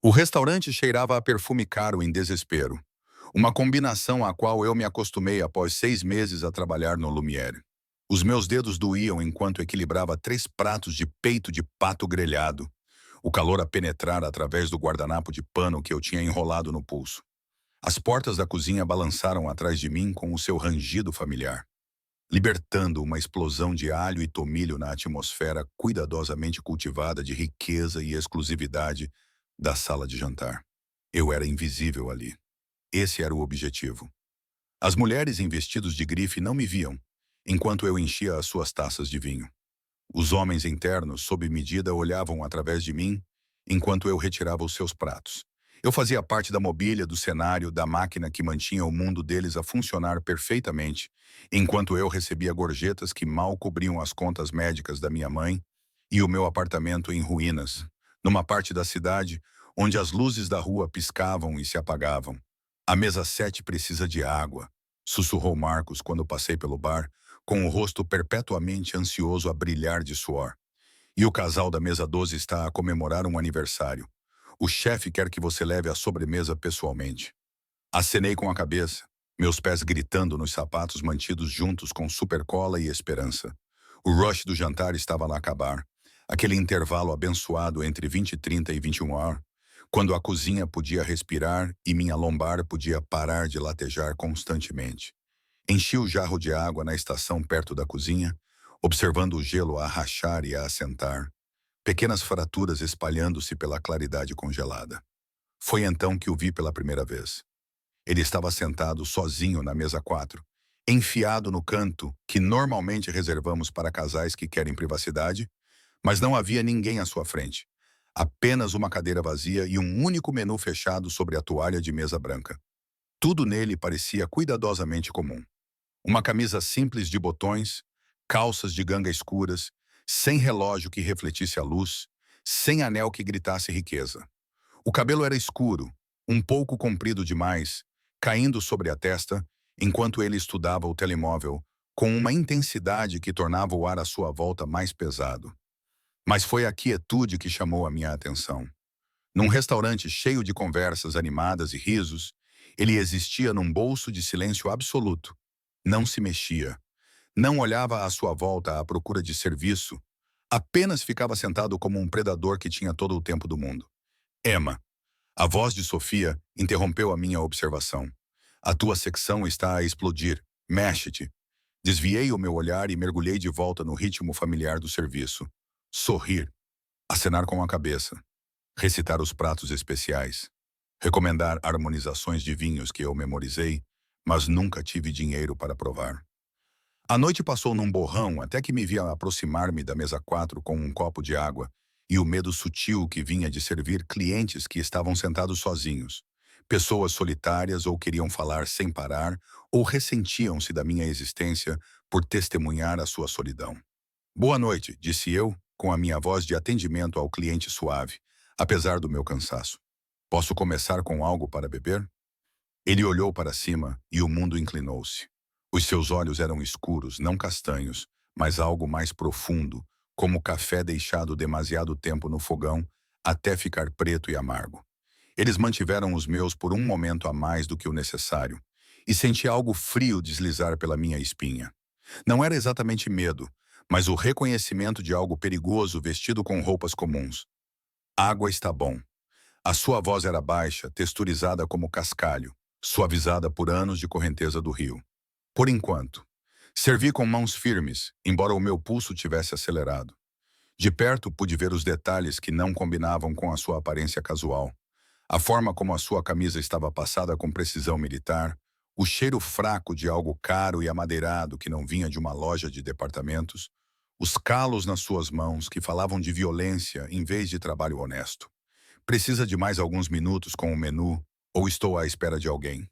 O restaurante cheirava a perfume caro em desespero, uma combinação à qual eu me acostumei após 6 meses a trabalhar no Lumière. Os meus dedos doíam enquanto equilibrava 3 pratos de peito de pato grelhado, o calor a penetrar através do guardanapo de pano que eu tinha enrolado no pulso. As portas da cozinha balançaram atrás de mim com o seu rangido familiar, libertando uma explosão de alho e tomilho na atmosfera cuidadosamente cultivada de riqueza e exclusividade da sala de jantar. Eu era invisível ali. Esse era o objetivo. As mulheres em vestidos de grife não me viam, enquanto eu enchia as suas taças de vinho. Os homens internos, sob medida, olhavam através de mim, enquanto eu retirava os seus pratos. Eu fazia parte da mobília, do cenário, da máquina que mantinha o mundo deles a funcionar perfeitamente, enquanto eu recebia gorjetas que mal cobriam as contas médicas da minha mãe e o meu apartamento em ruínas, numa parte da cidade onde as luzes da rua piscavam e se apagavam. A mesa 7 precisa de água, sussurrou Marcos quando passei pelo bar, com o rosto perpetuamente ansioso a brilhar de suor. E o casal da mesa 12 está a comemorar um aniversário. O chefe quer que você leve a sobremesa pessoalmente. Acenei com a cabeça, meus pés gritando nos sapatos mantidos juntos com supercola e esperança. O rush do jantar estava a acabar. Aquele intervalo abençoado entre 20h30 e 21h, quando a cozinha podia respirar e minha lombar podia parar de latejar constantemente. Enchi o jarro de água na estação perto da cozinha, observando o gelo a rachar e a assentar, pequenas fraturas espalhando-se pela claridade congelada. Foi então que o vi pela primeira vez. Ele estava sentado sozinho na mesa 4, enfiado no canto que normalmente reservamos para casais que querem privacidade, mas não havia ninguém à sua frente. Apenas uma cadeira vazia e um único menu fechado sobre a toalha de mesa branca. Tudo nele parecia cuidadosamente comum. Uma camisa simples de botões, calças de ganga escuras, sem relógio que refletisse a luz, sem anel que gritasse riqueza. O cabelo era escuro, um pouco comprido demais, caindo sobre a testa, enquanto ele estudava o telemóvel, com uma intensidade que tornava o ar à sua volta mais pesado. Mas foi a quietude que chamou a minha atenção. Num restaurante cheio de conversas animadas e risos, ele existia num bolso de silêncio absoluto. Não se mexia. Não olhava à sua volta à procura de serviço. Apenas ficava sentado como um predador que tinha todo o tempo do mundo. Emma, a voz de Sofia interrompeu a minha observação. A tua secção está a explodir. Mexe-te. Desviei o meu olhar e mergulhei de volta no ritmo familiar do serviço. Sorrir. Acenar com a cabeça. Recitar os pratos especiais. Recomendar harmonizações de vinhos que eu memorizei, mas nunca tive dinheiro para provar. A noite passou num borrão até que me vi aproximar-me da mesa 4 com um copo de água e o medo sutil que vinha de servir clientes que estavam sentados sozinhos. Pessoas solitárias ou queriam falar sem parar ou ressentiam-se da minha existência por testemunhar a sua solidão. Boa noite, disse eu, com a minha voz de atendimento ao cliente suave, apesar do meu cansaço. Posso começar com algo para beber? Ele olhou para cima e o mundo inclinou-se. Os seus olhos eram escuros, não castanhos, mas algo mais profundo, como café deixado demasiado tempo no fogão até ficar preto e amargo. Eles mantiveram os meus por um momento a mais do que o necessário, e senti algo frio deslizar pela minha espinha. Não era exatamente medo, mas o reconhecimento de algo perigoso vestido com roupas comuns. Água está bom. A sua voz era baixa, texturizada como cascalho, suavizada por anos de correnteza do rio. Por enquanto. Servi com mãos firmes, embora o meu pulso tivesse acelerado. De perto pude ver os detalhes que não combinavam com a sua aparência casual. A forma como a sua camisa estava passada com precisão militar, o cheiro fraco de algo caro e amadeirado que não vinha de uma loja de departamentos, os calos nas suas mãos que falavam de violência em vez de trabalho honesto. Precisa de mais alguns minutos com o menu ou estou à espera de alguém?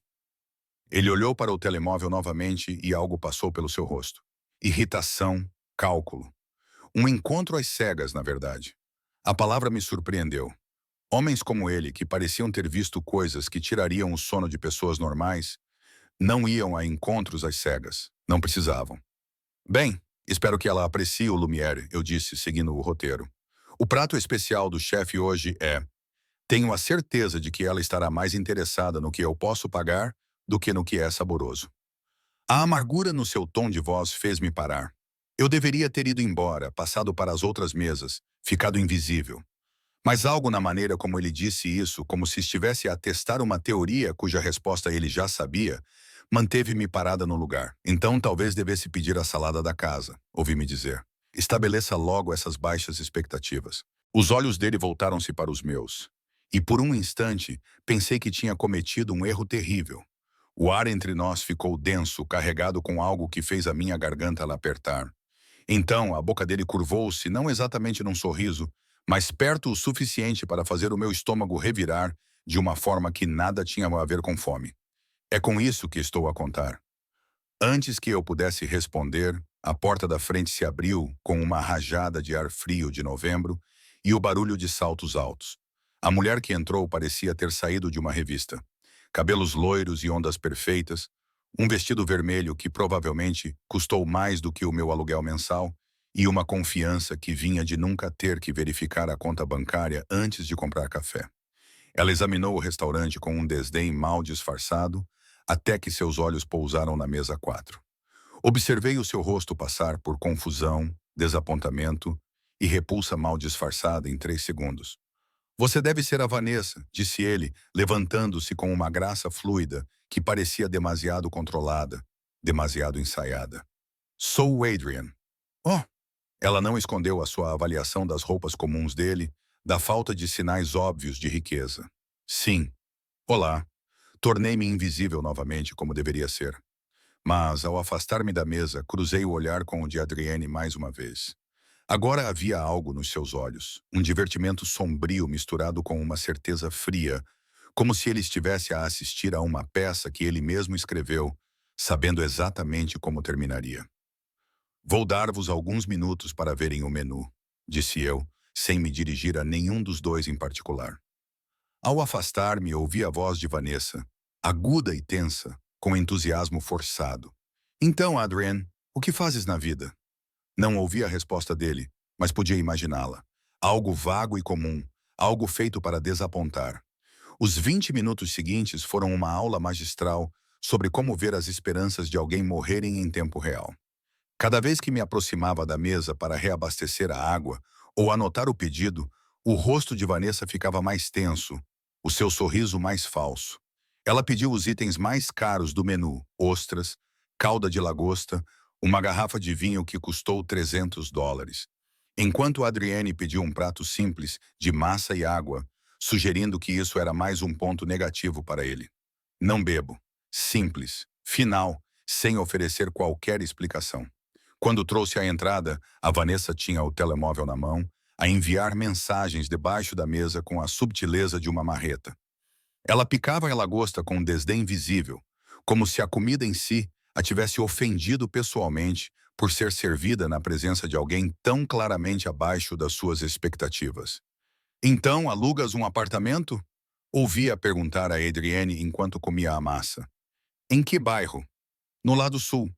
Ele olhou para o telemóvel novamente e algo passou pelo seu rosto. Irritação, cálculo. Um encontro às cegas, na verdade. A palavra me surpreendeu. Homens como ele, que pareciam ter visto coisas que tirariam o sono de pessoas normais, não iam a encontros às cegas. Não precisavam. Bem, espero que ela aprecie o Lumière, eu disse, seguindo o roteiro. O prato especial do chefe hoje é Tenho a certeza de que ela estará mais interessada no que eu posso pagar do que no que é saboroso. A amargura no seu tom de voz fez-me parar. Eu deveria ter ido embora, passado para as outras mesas, ficado invisível. Mas algo na maneira como ele disse isso, como se estivesse a testar uma teoria cuja resposta ele já sabia, manteve-me parada no lugar. Então talvez devesse pedir a salada da casa, ouvi-me dizer. Estabeleça logo essas baixas expectativas. Os olhos dele voltaram-se para os meus. E por um instante, pensei que tinha cometido um erro terrível. O ar entre nós ficou denso, carregado com algo que fez a minha garganta apertar. Então, a boca dele curvou-se, não exatamente num sorriso, mas perto o suficiente para fazer o meu estômago revirar de uma forma que nada tinha a ver com fome. É com isso que estou a contar. Antes que eu pudesse responder, a porta da frente se abriu com uma rajada de ar frio de novembro e o barulho de saltos altos. A mulher que entrou parecia ter saído de uma revista. Cabelos loiros e ondas perfeitas, um vestido vermelho que provavelmente custou mais do que o meu aluguel mensal e uma confiança que vinha de nunca ter que verificar a conta bancária antes de comprar café. Ela examinou o restaurante com um desdém mal disfarçado, até que seus olhos pousaram na mesa 4. Observei o seu rosto passar por confusão, desapontamento e repulsa mal disfarçada em 3 segundos. Você deve ser a Vanessa, disse ele, levantando-se com uma graça fluida que parecia demasiado controlada, demasiado ensaiada. Sou o Adrian. Oh! Ela não escondeu a sua avaliação das roupas comuns dele, da falta de sinais óbvios de riqueza. Sim. Olá. Tornei-me invisível novamente, como deveria ser. Mas, ao afastar-me da mesa, cruzei o olhar com o de Adrienne mais uma vez. Agora havia algo nos seus olhos, um divertimento sombrio misturado com uma certeza fria, como se ele estivesse a assistir a uma peça que ele mesmo escreveu, sabendo exatamente como terminaria. Vou dar-vos alguns minutos para verem o menu, disse eu, sem me dirigir a nenhum dos dois em particular. Ao afastar-me, ouvi a voz de Vanessa, aguda e tensa, com entusiasmo forçado. Então, Adrienne, o que fazes na vida? Não ouvi a resposta dele, mas podia imaginá-la. Algo vago e comum, algo feito para desapontar. Os 20 minutos seguintes foram uma aula magistral sobre como ver as esperanças de alguém morrerem em tempo real. Cada vez que me aproximava da mesa para reabastecer a água ou anotar o pedido, o rosto de Vanessa ficava mais tenso, o seu sorriso mais falso. Ela pediu os itens mais caros do menu, ostras, calda de lagosta, uma garrafa de vinho que custou $300, enquanto Adrienne pediu um prato simples de massa e água, sugerindo que isso era mais um ponto negativo para ele. Não bebo. Simples. Final, sem oferecer qualquer explicação. Quando trouxe a entrada, a Vanessa tinha o telemóvel na mão, a enviar mensagens debaixo da mesa com a subtileza de uma marreta. Ela picava a lagosta com um desdém visível, como se a comida em si a tivesse ofendido pessoalmente por ser servida na presença de alguém tão claramente abaixo das suas expectativas. Então, alugas um apartamento? Ouvi-a perguntar a Adrienne enquanto comia a massa. Em que bairro? No lado sul.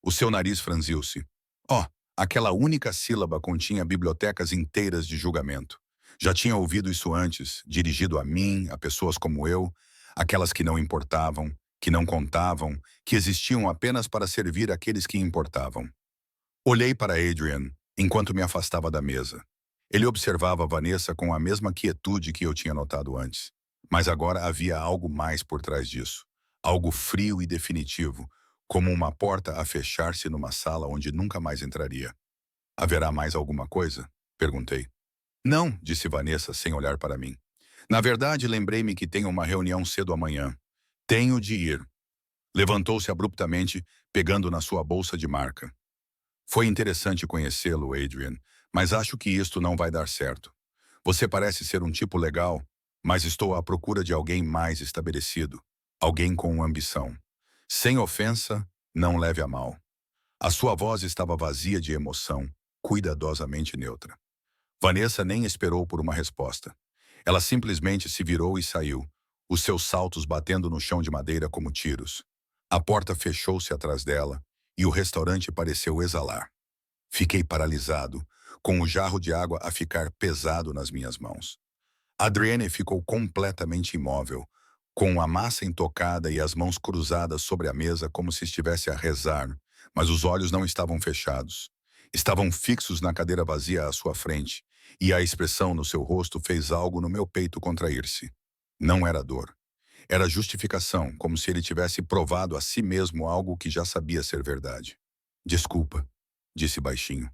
O seu nariz franziu-se. Oh, aquela única sílaba continha bibliotecas inteiras de julgamento. Já tinha ouvido isso antes, dirigido a mim, a pessoas como eu, aquelas que não importavam, que não contavam, que existiam apenas para servir aqueles que importavam. Olhei para Adrian, enquanto me afastava da mesa. Ele observava Vanessa com a mesma quietude que eu tinha notado antes. Mas agora havia algo mais por trás disso. Algo frio e definitivo, como uma porta a fechar-se numa sala onde nunca mais entraria. Haverá mais alguma coisa? Perguntei. Não, disse Vanessa sem olhar para mim. Na verdade, lembrei-me que tenho uma reunião cedo amanhã. Tenho de ir. Levantou-se abruptamente, pegando na sua bolsa de marca. Foi interessante conhecê-lo, Adrian, mas acho que isto não vai dar certo. Você parece ser um tipo legal, mas estou à procura de alguém mais estabelecido, alguém com ambição. Sem ofensa, não leve a mal. A sua voz estava vazia de emoção, cuidadosamente neutra. Vanessa nem esperou por uma resposta. Ela simplesmente se virou e saiu, os seus saltos batendo no chão de madeira como tiros. A porta fechou-se atrás dela e o restaurante pareceu exalar. Fiquei paralisado, com o jarro de água a ficar pesado nas minhas mãos. Adrienne ficou completamente imóvel, com a massa intocada e as mãos cruzadas sobre a mesa como se estivesse a rezar, mas os olhos não estavam fechados. Estavam fixos na cadeira vazia à sua frente, e a expressão no seu rosto fez algo no meu peito contrair-se. Não era dor. Era justificação, como se ele tivesse provado a si mesmo algo que já sabia ser verdade. Desculpa, disse baixinho.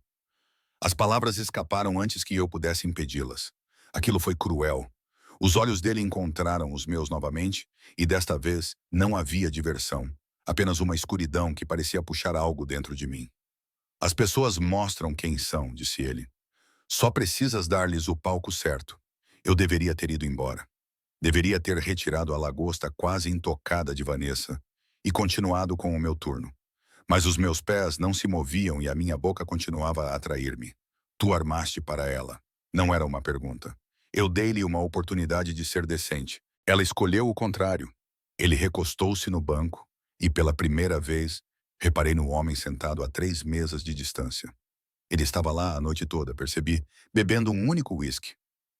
As palavras escaparam antes que eu pudesse impedi-las. Aquilo foi cruel. Os olhos dele encontraram os meus novamente, e desta vez não havia diversão, apenas uma escuridão que parecia puxar algo dentro de mim. As pessoas mostram quem são, disse ele. Só precisas dar-lhes o palco certo. Eu deveria ter ido embora. Deveria ter retirado a lagosta quase intocada de Vanessa e continuado com o meu turno. Mas os meus pés não se moviam e a minha boca continuava a atrair-me. Tu armaste para ela. Não era uma pergunta. Eu dei-lhe uma oportunidade de ser decente. Ela escolheu o contrário. Ele recostou-se no banco e, pela primeira vez, reparei no homem sentado a 3 mesas de distância. Ele estava lá a noite toda, percebi, bebendo um único whisky.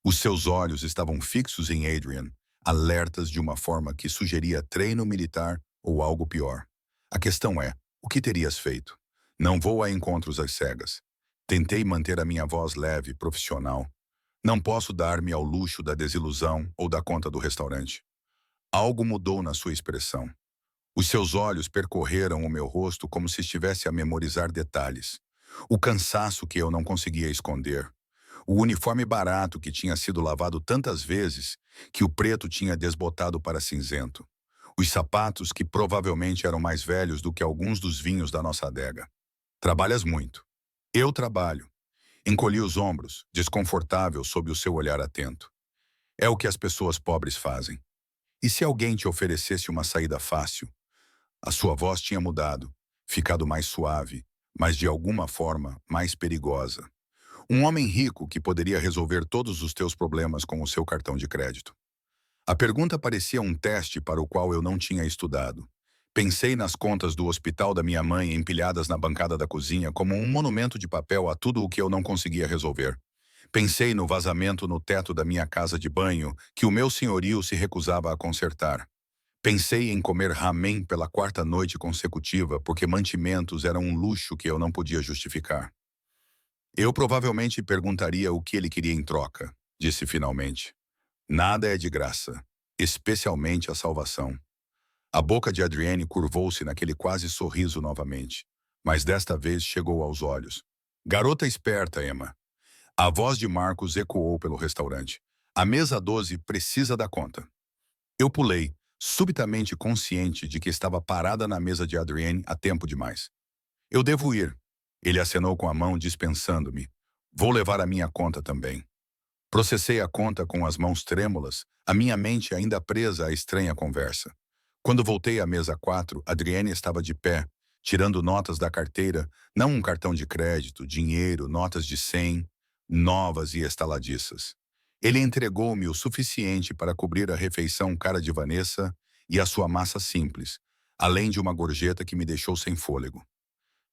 Os seus olhos estavam fixos em Adrian, alertas de uma forma que sugeria treino militar ou algo pior. A questão é, o que terias feito? Não vou a encontros às cegas. Tentei manter a minha voz leve, profissional. Não posso dar-me ao luxo da desilusão ou da conta do restaurante. Algo mudou na sua expressão. Os seus olhos percorreram o meu rosto como se estivesse a memorizar detalhes. O cansaço que eu não conseguia esconder. O uniforme barato que tinha sido lavado tantas vezes que o preto tinha desbotado para cinzento. Os sapatos que provavelmente eram mais velhos do que alguns dos vinhos da nossa adega. Trabalhas muito. Eu trabalho. Encolhi os ombros, desconfortável sob o seu olhar atento. É o que as pessoas pobres fazem. E se alguém te oferecesse uma saída fácil? A sua voz tinha mudado, ficado mais suave, mas de alguma forma mais perigosa. Um homem rico que poderia resolver todos os teus problemas com o seu cartão de crédito. A pergunta parecia um teste para o qual eu não tinha estudado. Pensei nas contas do hospital da minha mãe empilhadas na bancada da cozinha como um monumento de papel a tudo o que eu não conseguia resolver. Pensei no vazamento no teto da minha casa de banho que o meu senhorio se recusava a consertar. Pensei em comer ramen pela 4ª noite consecutiva porque mantimentos eram um luxo que eu não podia justificar. Eu provavelmente perguntaria o que ele queria em troca, disse finalmente. Nada é de graça, especialmente a salvação. A boca de Adrienne curvou-se naquele quase sorriso novamente, mas desta vez chegou aos olhos. Garota esperta, Emma. A voz de Marcos ecoou pelo restaurante. A mesa 12 precisa da conta. Eu pulei, subitamente consciente de que estava parada na mesa de Adrienne há tempo demais. Eu devo ir. Ele acenou com a mão, dispensando-me. Vou levar a minha conta também. Processei a conta com as mãos trêmulas, a minha mente ainda presa à estranha conversa. Quando voltei à mesa 4, Adrienne estava de pé, tirando notas da carteira, não um cartão de crédito, dinheiro, notas de 100, novas e estaladiças. Ele entregou-me o suficiente para cobrir a refeição cara de Vanessa e a sua massa simples, além de uma gorjeta que me deixou sem fôlego.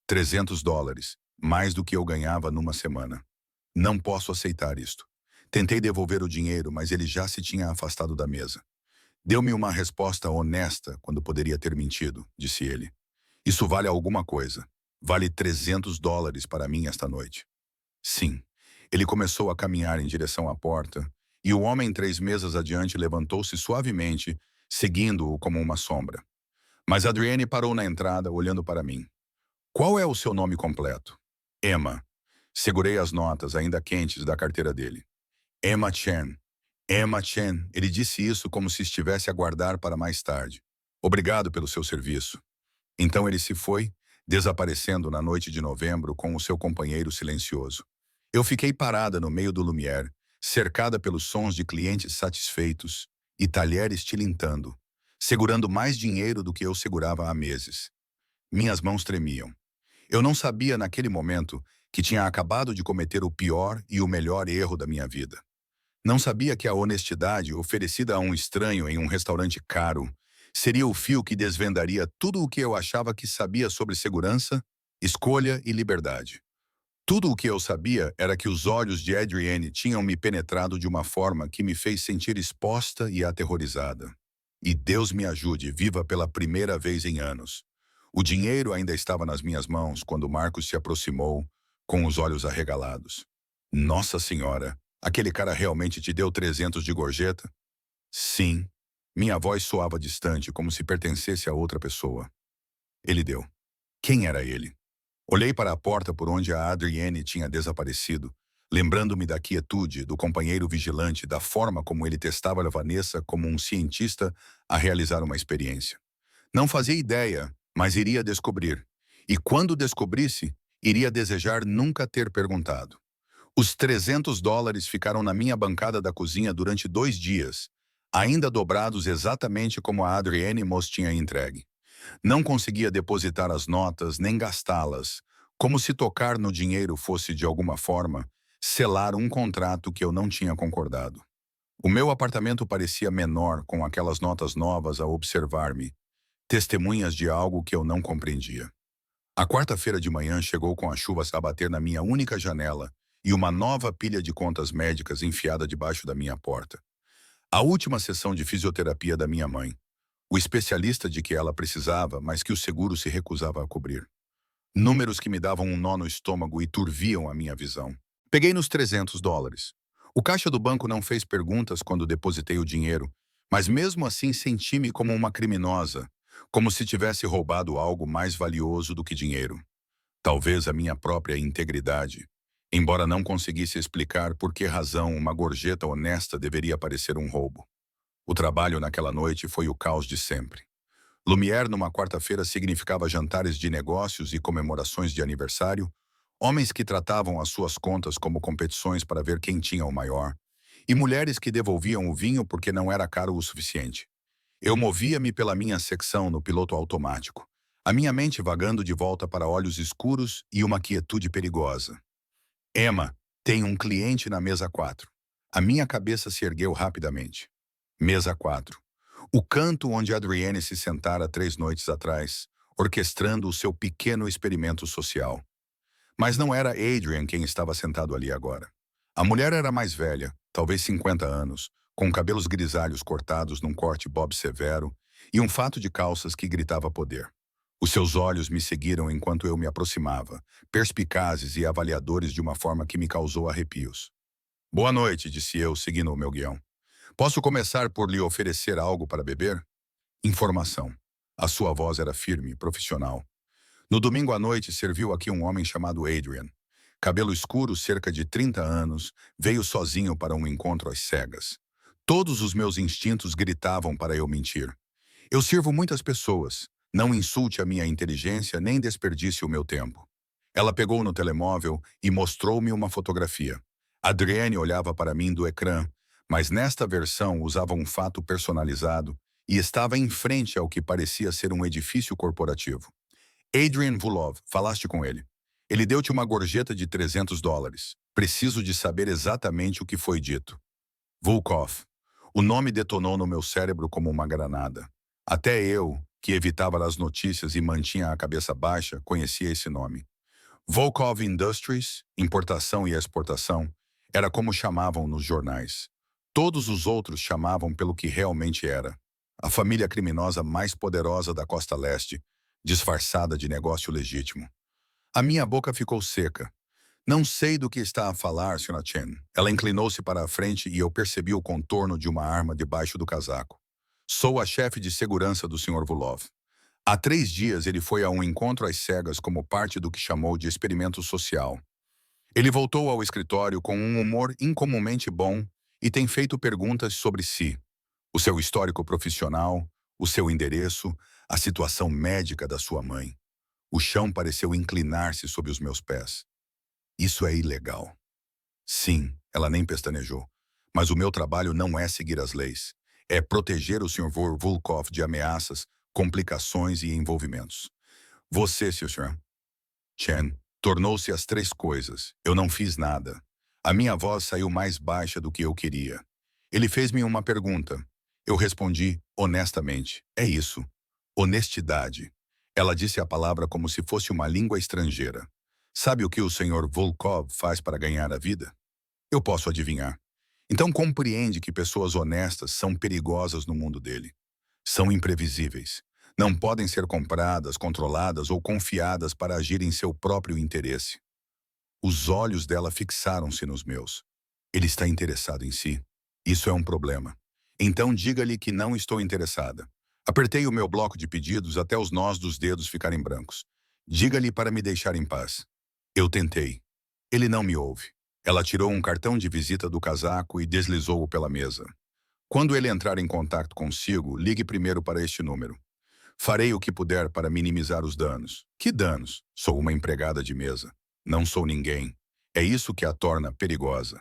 $300, mais do que eu ganhava numa semana. Não posso aceitar isto. Tentei devolver o dinheiro, mas ele já se tinha afastado da mesa. Deu-me uma resposta honesta quando poderia ter mentido, disse ele. Isso vale alguma coisa. Vale $300 para mim esta noite. Sim. Ele começou a caminhar em direção à porta, e o homem 3 mesas adiante levantou-se suavemente, seguindo-o como uma sombra. Mas Adrienne parou na entrada, olhando para mim. Qual é o seu nome completo? Emma. Segurei as notas, ainda quentes, da carteira dele. Emma Chen. Emma Chen. Ele disse isso como se estivesse a guardar para mais tarde. Obrigado pelo seu serviço. Então ele se foi, desaparecendo na noite de novembro com o seu companheiro silencioso. Eu fiquei parada no meio do Lumière, cercada pelos sons de clientes satisfeitos e talheres tilintando, segurando mais dinheiro do que eu segurava há meses. Minhas mãos tremiam. Eu não sabia naquele momento que tinha acabado de cometer o pior e o melhor erro da minha vida. Não sabia que a honestidade oferecida a um estranho em um restaurante caro seria o fio que desvendaria tudo o que eu achava que sabia sobre segurança, escolha e liberdade. Tudo o que eu sabia era que os olhos de Adrienne tinham me penetrado de uma forma que me fez sentir exposta e aterrorizada. E Deus me ajude, viva pela primeira vez em anos. O dinheiro ainda estava nas minhas mãos quando Marcos se aproximou, com os olhos arregalados. Nossa Senhora, aquele cara realmente te deu 300 de gorjeta? Sim. Minha voz soava distante, como se pertencesse a outra pessoa. Ele deu. Quem era ele? Olhei para a porta por onde a Adrienne tinha desaparecido, lembrando-me da quietude do companheiro vigilante, da forma como ele testava a Vanessa como um cientista a realizar uma experiência. Não fazia ideia, mas iria descobrir. E quando descobrisse, iria desejar nunca ter perguntado. Os 300 dólares ficaram na minha bancada da cozinha durante 2 dias, ainda dobrados exatamente como a Adrienne Moss tinha entregue. Não conseguia depositar as notas nem gastá-las, como se tocar no dinheiro fosse, de alguma forma, selar um contrato que eu não tinha concordado. O meu apartamento parecia menor com aquelas notas novas a observar-me, testemunhas de algo que eu não compreendia. A quarta-feira de manhã chegou com as chuvas a bater na minha única janela e uma nova pilha de contas médicas enfiada debaixo da minha porta. A última sessão de fisioterapia da minha mãe, o especialista de que ela precisava, mas que o seguro se recusava a cobrir. Números que me davam um nó no estômago e turviam a minha visão. Peguei nos 300 dólares. O caixa do banco não fez perguntas quando depositei o dinheiro, mas mesmo assim senti-me como uma criminosa, como se tivesse roubado algo mais valioso do que dinheiro. Talvez a minha própria integridade, embora não conseguisse explicar por que razão uma gorjeta honesta deveria parecer um roubo. O trabalho naquela noite foi o caos de sempre. Lumière numa quarta-feira significava jantares de negócios e comemorações de aniversário, homens que tratavam as suas contas como competições para ver quem tinha o maior, e mulheres que devolviam o vinho porque não era caro o suficiente. Eu movia-me pela minha secção no piloto automático, a minha mente vagando de volta para olhos escuros e uma quietude perigosa. Emma, tem um cliente na mesa 4. A minha cabeça se ergueu rapidamente. Mesa 4. O canto onde Adrienne se sentara 3 noites atrás, orquestrando o seu pequeno experimento social. Mas não era Adrian quem estava sentado ali agora. A mulher era mais velha, talvez 50 anos, com cabelos grisalhos cortados num corte bob severo e um fato de calças que gritava poder. Os seus olhos me seguiram enquanto eu me aproximava, perspicazes e avaliadores de uma forma que me causou arrepios. Boa noite, disse eu, seguindo o meu guião. Posso começar por lhe oferecer algo para beber? Informação. A sua voz era firme, profissional. No domingo à noite serviu aqui um homem chamado Adrian. Cabelo escuro, cerca de 30 anos, veio sozinho para um encontro às cegas. Todos os meus instintos gritavam para eu mentir. Eu sirvo muitas pessoas. Não insulte a minha inteligência nem desperdice o meu tempo. Ela pegou no telemóvel e mostrou-me uma fotografia. Adrienne olhava para mim do ecrã, mas nesta versão usava um fato personalizado e estava em frente ao que parecia ser um edifício corporativo. Adrian Vulov, falaste com ele. Ele deu-te uma gorjeta de 300 dólares. Preciso de saber exatamente o que foi dito. Volkov. O nome detonou no meu cérebro como uma granada. Até eu, que evitava as notícias e mantinha a cabeça baixa, conhecia esse nome. Volkov Industries, importação e exportação, era como chamavam nos jornais. Todos os outros chamavam pelo que realmente era. A família criminosa mais poderosa da Costa Leste, disfarçada de negócio legítimo. A minha boca ficou seca. Não sei do que está a falar, Sra. Chen. Ela inclinou-se para a frente e eu percebi o contorno de uma arma debaixo do casaco. Sou a chefe de segurança do Sr. Vulov. Há 3 dias ele foi a um encontro às cegas como parte do que chamou de experimento social. Ele voltou ao escritório com um humor incomumente bom e tem feito perguntas sobre si, o seu histórico profissional, o seu endereço, a situação médica da sua mãe. O chão pareceu inclinar-se sob os meus pés. Isso é ilegal. Sim, ela nem pestanejou. Mas o meu trabalho não é seguir as leis. É proteger o Sr. Volkov de ameaças, complicações e envolvimentos. Você, Sr. Chen, tornou-se as 3 coisas. Eu não fiz nada. A minha voz saiu mais baixa do que eu queria. Ele fez-me uma pergunta. Eu respondi, honestamente. É isso. Honestidade. Ela disse a palavra como se fosse uma língua estrangeira. Sabe o que o Sr. Volkov faz para ganhar a vida? Eu posso adivinhar. Então compreende que pessoas honestas são perigosas no mundo dele. São imprevisíveis. Não podem ser compradas, controladas ou confiadas para agir em seu próprio interesse. Os olhos dela fixaram-se nos meus. Ele está interessado em si. Isso é um problema. Então diga-lhe que não estou interessada. Apertei o meu bloco de pedidos até os nós dos dedos ficarem brancos. Diga-lhe para me deixar em paz. Eu tentei. Ele não me ouve. Ela tirou um cartão de visita do casaco e deslizou-o pela mesa. Quando ele entrar em contato consigo, ligue primeiro para este número. Farei o que puder para minimizar os danos. Que danos? Sou uma empregada de mesa. Não sou ninguém. É isso que a torna perigosa.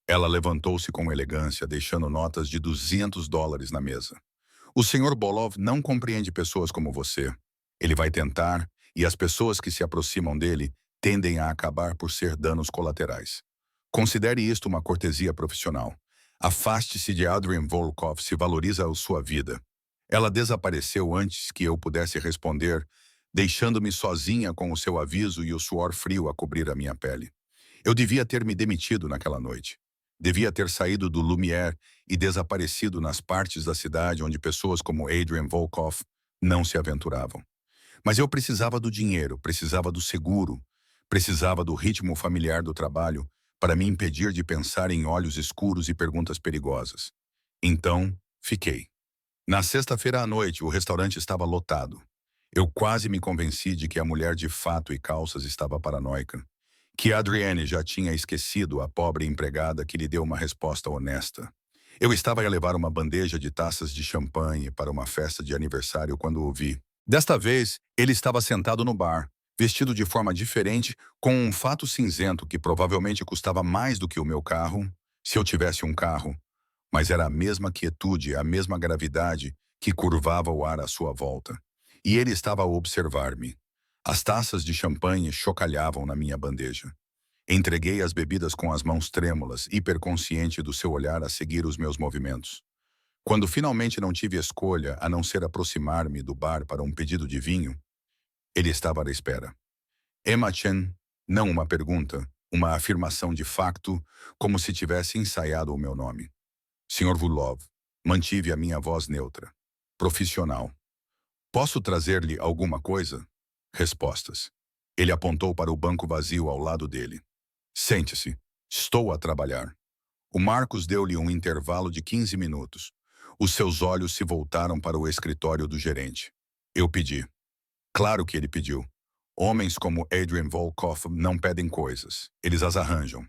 Ela levantou-se com elegância, deixando notas de $200 na mesa. O Sr. Bolov não compreende pessoas como você. Ele vai tentar, e as pessoas que se aproximam dele tendem a acabar por ser danos colaterais. Considere isto uma cortesia profissional. Afaste-se de Adrian Volkov se valoriza a sua vida. Ela desapareceu antes que eu pudesse responder, deixando-me sozinha com o seu aviso e o suor frio a cobrir a minha pele. Eu devia ter me demitido naquela noite. Devia ter saído do Lumière e desaparecido nas partes da cidade onde pessoas como Adrian Volkov não se aventuravam. Mas eu precisava do dinheiro, precisava do seguro, precisava do ritmo familiar do trabalho para me impedir de pensar em olhos escuros e perguntas perigosas. Então, fiquei. Na sexta-feira à noite, o restaurante estava lotado. Eu quase me convenci de que a mulher de fato e calças estava paranoica, que Adrienne já tinha esquecido a pobre empregada que lhe deu uma resposta honesta. Eu estava a levar uma bandeja de taças de champanhe para uma festa de aniversário quando o vi. Desta vez, ele estava sentado no bar, vestido de forma diferente, com um fato cinzento que provavelmente custava mais do que o meu carro, se eu tivesse um carro, mas era a mesma quietude, a mesma gravidade que curvava o ar à sua volta. E ele estava a observar-me. As taças de champanhe chocalhavam na minha bandeja. Entreguei as bebidas com as mãos trêmulas, hiperconsciente do seu olhar a seguir os meus movimentos. Quando finalmente não tive escolha a não ser aproximar-me do bar para um pedido de vinho, ele estava à espera. Emma Chen, não uma pergunta, uma afirmação de facto, como se tivesse ensaiado o meu nome. Sr. Vulov, mantive a minha voz neutra. Profissional. Posso trazer-lhe alguma coisa? Respostas. Ele apontou para o banco vazio ao lado dele. Sente-se. Estou a trabalhar. O Marcos deu-lhe um intervalo de 15 minutos. Os seus olhos se voltaram para o escritório do gerente. Eu pedi. Claro que ele pediu. Homens como Adrian Volkov não pedem coisas. Eles as arranjam.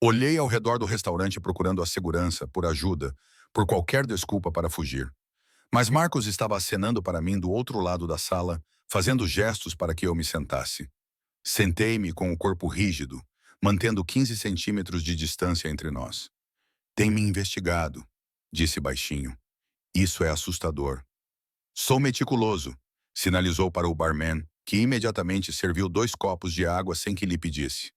Olhei ao redor do restaurante procurando a segurança, por ajuda, por qualquer desculpa para fugir. Mas Marcos estava acenando para mim do outro lado da sala, fazendo gestos para que eu me sentasse. Sentei-me com o corpo rígido, mantendo 15 centímetros de distância entre nós. Tem me investigado, disse baixinho. Isso é assustador. Sou meticuloso, sinalizou para o barman, que imediatamente serviu 2 copos de água sem que lhe pedisse.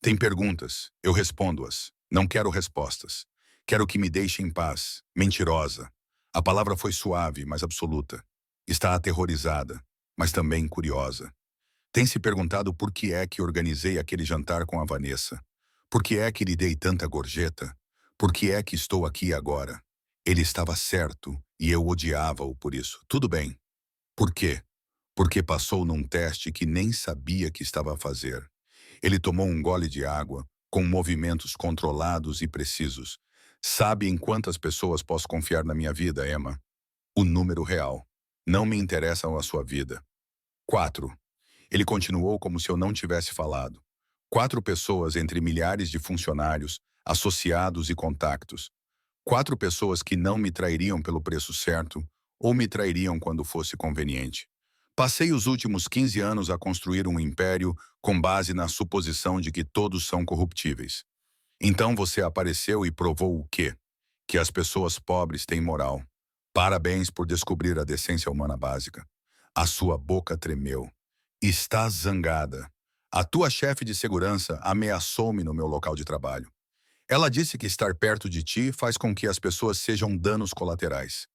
Tem perguntas, eu respondo-as. Não quero respostas. Quero que me deixe em paz. Mentirosa. A palavra foi suave, mas absoluta. Está aterrorizada, mas também curiosa. Tem se perguntado por que é que organizei aquele jantar com a Vanessa. Por que é que lhe dei tanta gorjeta? Por que é que estou aqui agora? Ele estava certo e eu odiava-o por isso. Tudo bem. Por quê? Porque passou num teste que nem sabia que estava a fazer. Ele tomou um gole de água, com movimentos controlados e precisos. Sabe em quantas pessoas posso confiar na minha vida, Emma? O número real. Não me interessa a sua vida. 4. Ele continuou como se eu não tivesse falado. 4 pessoas entre milhares de funcionários, associados e contactos. 4 pessoas que não me trairiam pelo preço certo ou me trairiam quando fosse conveniente. Passei os últimos 15 anos a construir um império com base na suposição de que todos são corruptíveis. Então você apareceu e provou o quê? Que as pessoas pobres têm moral. Parabéns por descobrir a decência humana básica. A sua boca tremeu. Está zangada. A tua chefe de segurança ameaçou-me no meu local de trabalho. Ela disse que estar perto de ti faz com que as pessoas sejam danos colaterais.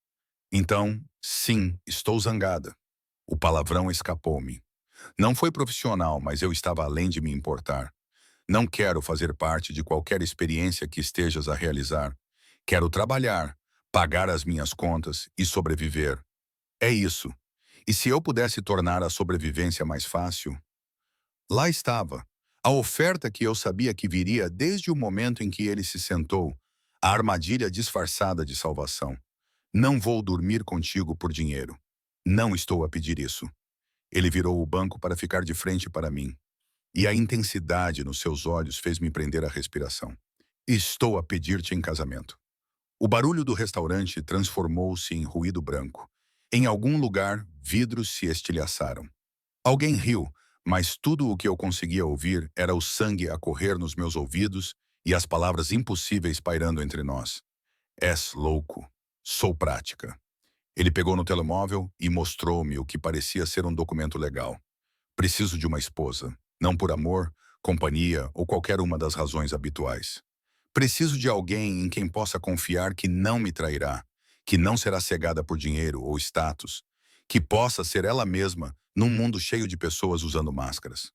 Então, sim, estou zangada. O palavrão escapou-me. Não foi profissional, mas eu estava além de me importar. Não quero fazer parte de qualquer experiência que estejas a realizar. Quero trabalhar, pagar as minhas contas e sobreviver. É isso. E se eu pudesse tornar a sobrevivência mais fácil? Lá estava. A oferta que eu sabia que viria desde o momento em que ele se sentou. A armadilha disfarçada de salvação. Não vou dormir contigo por dinheiro. Não estou a pedir isso. Ele virou o banco para ficar de frente para mim. E a intensidade nos seus olhos fez-me prender a respiração. Estou a pedir-te em casamento. O barulho do restaurante transformou-se em ruído branco. Em algum lugar, vidros se estilhaçaram. Alguém riu, mas tudo o que eu conseguia ouvir era o sangue a correr nos meus ouvidos e as palavras impossíveis pairando entre nós. És louco. Sou prática. Ele pegou no telemóvel e mostrou-me o que parecia ser um documento legal. Preciso de uma esposa, não por amor, companhia ou qualquer uma das razões habituais. Preciso de alguém em quem possa confiar que não me trairá, que não será cegada por dinheiro ou status, que possa ser ela mesma num mundo cheio de pessoas usando máscaras.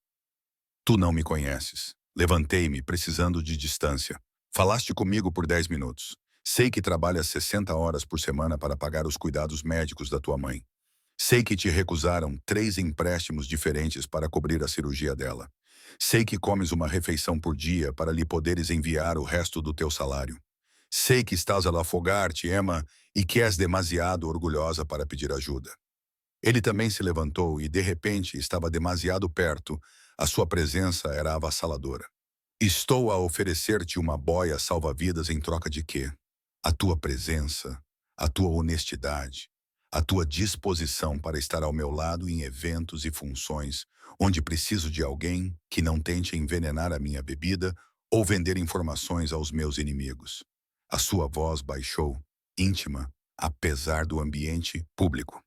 Tu não me conheces. Levantei-me, precisando de distância. Falaste comigo por 10 minutos. Sei que trabalhas 60 horas por semana para pagar os cuidados médicos da tua mãe. Sei que te recusaram 3 empréstimos diferentes para cobrir a cirurgia dela. Sei que comes uma refeição por dia para lhe poderes enviar o resto do teu salário. Sei que estás a afogar-te, Emma, e que és demasiado orgulhosa para pedir ajuda. Ele também se levantou e, de repente, estava demasiado perto. A sua presença era avassaladora. Estou a oferecer-te uma boia salva-vidas em troca de quê? A tua presença, a tua honestidade, a tua disposição para estar ao meu lado em eventos e funções onde preciso de alguém que não tente envenenar a minha bebida ou vender informações aos meus inimigos. A sua voz baixou, íntima, apesar do ambiente público.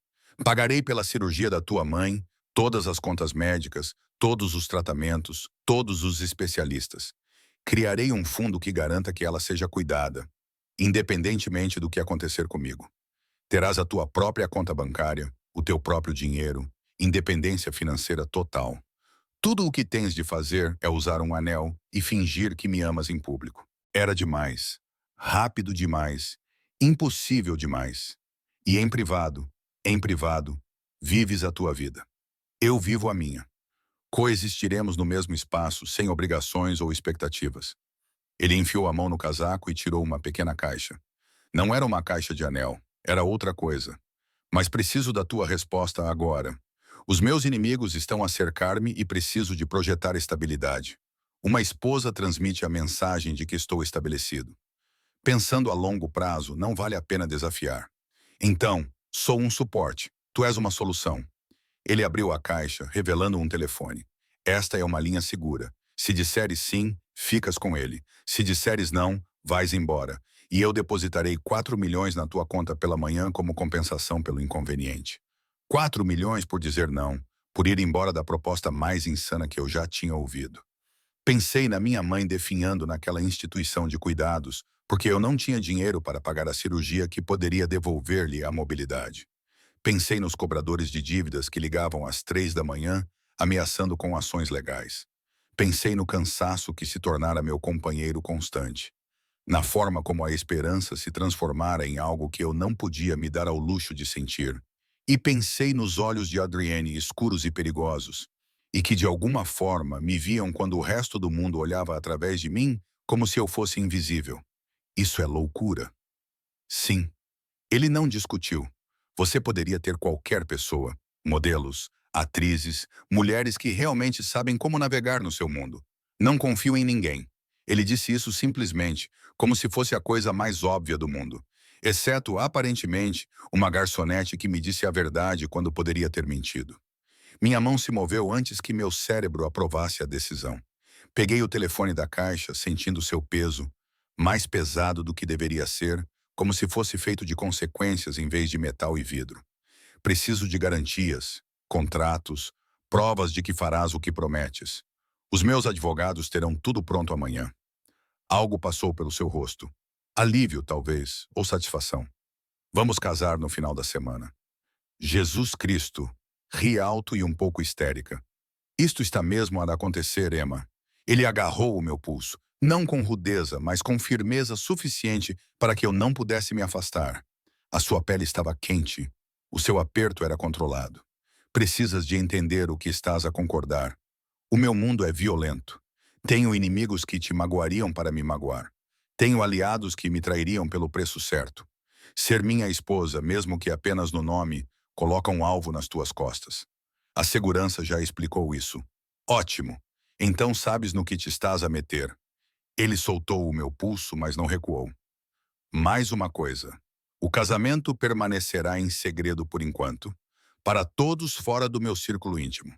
Pagarei pela cirurgia da tua mãe, todas as contas médicas, todos os tratamentos, todos os especialistas. Criarei um fundo que garanta que ela seja cuidada, independentemente do que acontecer comigo. Terás a tua própria conta bancária, o teu próprio dinheiro, independência financeira total. Tudo o que tens de fazer é usar um anel e fingir que me amas em público. Era demais, rápido demais, impossível demais. E em privado, vives a tua vida. Eu vivo a minha. Coexistiremos no mesmo espaço, sem obrigações ou expectativas. Ele enfiou a mão no casaco e tirou uma pequena caixa. Não era uma caixa de anel, era outra coisa. Mas preciso da tua resposta agora. Os meus inimigos estão a cercar-me e preciso de projetar estabilidade. Uma esposa transmite a mensagem de que estou estabelecido. Pensando a longo prazo, não vale a pena desafiar. Então, sou um suporte. Tu és uma solução. Ele abriu a caixa, revelando um telefone. Esta é uma linha segura. Se disseres sim, ficas com ele. Se disseres não, vais embora. E eu depositarei 4 milhões na tua conta pela manhã como compensação pelo inconveniente. 4 milhões por dizer não, por ir embora da proposta mais insana que eu já tinha ouvido. Pensei na minha mãe definhando naquela instituição de cuidados, porque eu não tinha dinheiro para pagar a cirurgia que poderia devolver-lhe a mobilidade. Pensei nos cobradores de dívidas que ligavam às 3 da manhã, ameaçando com ações legais. Pensei no cansaço que se tornara meu companheiro constante. Na forma como a esperança se transformara em algo que eu não podia me dar ao luxo de sentir. E pensei nos olhos de Adrienne escuros e perigosos, e que de alguma forma me viam quando o resto do mundo olhava através de mim como se eu fosse invisível. Isso é loucura. Sim. Ele não discutiu. Você poderia ter qualquer pessoa, modelos, atrizes, mulheres que realmente sabem como navegar no seu mundo. Não confio em ninguém. Ele disse isso simplesmente, como se fosse a coisa mais óbvia do mundo. Exceto, aparentemente, uma garçonete que me disse a verdade quando poderia ter mentido. Minha mão se moveu antes que meu cérebro aprovasse a decisão. Peguei o telefone da caixa, sentindo seu peso, mais pesado do que deveria ser, como se fosse feito de consequências em vez de metal e vidro. Preciso de garantias, contratos, provas de que farás o que prometes. Os meus advogados terão tudo pronto amanhã. Algo passou pelo seu rosto. Alívio, talvez, ou satisfação. Vamos casar no final da semana. Jesus Cristo, Ri alto e um pouco histérica. Isto está mesmo a acontecer, Emma. Ele agarrou o meu pulso, não com rudeza, mas com firmeza suficiente para que eu não pudesse me afastar. A sua pele estava quente. O seu aperto era controlado. Precisas de entender o que estás a concordar. O meu mundo é violento. Tenho inimigos que te magoariam para me magoar. Tenho aliados que me trairiam pelo preço certo. Ser minha esposa, mesmo que apenas no nome, coloca um alvo nas tuas costas. A segurança já explicou isso. Ótimo. Então sabes no que te estás a meter. Ele soltou o meu pulso, mas não recuou. Mais uma coisa. O casamento permanecerá em segredo por enquanto, para todos fora do meu círculo íntimo.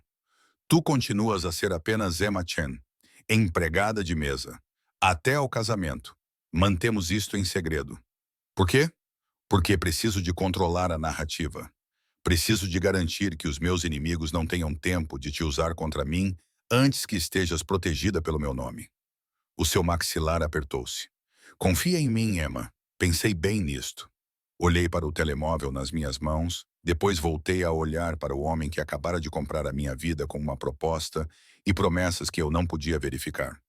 Tu continuas a ser apenas Emma Chen, empregada de mesa. Até ao casamento. Mantemos isto em segredo. Por quê? Porque preciso de controlar a narrativa. Preciso de garantir que os meus inimigos não tenham tempo de te usar contra mim antes que estejas protegida pelo meu nome. O seu maxilar apertou-se. Confia em mim, Emma. Pensei bem nisto. Olhei para o telemóvel nas minhas mãos, depois voltei a olhar para o homem que acabara de comprar a minha vida com uma proposta e promessas que eu não podia verificar.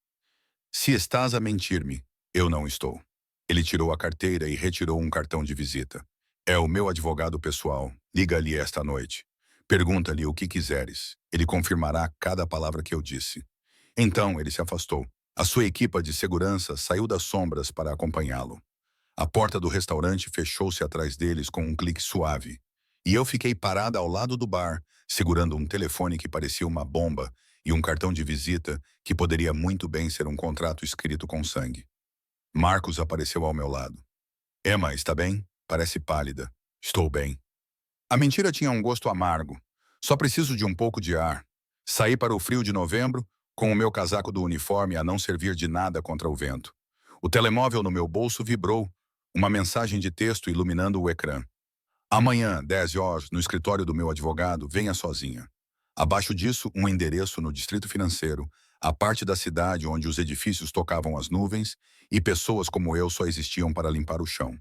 Se estás a mentir-me, eu não estou. Ele tirou a carteira e retirou um cartão de visita. É o meu advogado pessoal. Liga-lhe esta noite. Pergunta-lhe o que quiseres. Ele confirmará cada palavra que eu disse. Então ele se afastou. A sua equipa de segurança saiu das sombras para acompanhá-lo. A porta do restaurante fechou-se atrás deles com um clique suave. E eu fiquei parada ao lado do bar, segurando um telefone que parecia uma bomba e um cartão de visita que poderia muito bem ser um contrato escrito com sangue. Marcos apareceu ao meu lado. Emma, está bem? Parece pálida. Estou bem. A mentira tinha um gosto amargo. Só preciso de um pouco de ar. Saí para o frio de novembro, com o meu casaco do uniforme a não servir de nada contra o vento. O telemóvel no meu bolso vibrou, uma mensagem de texto iluminando o ecrã. Amanhã, 10 horas, no escritório do meu advogado, venha sozinha. Abaixo disso, um endereço no Distrito Financeiro, a parte da cidade onde os edifícios tocavam as nuvens e pessoas como eu só existiam para limpar o chão.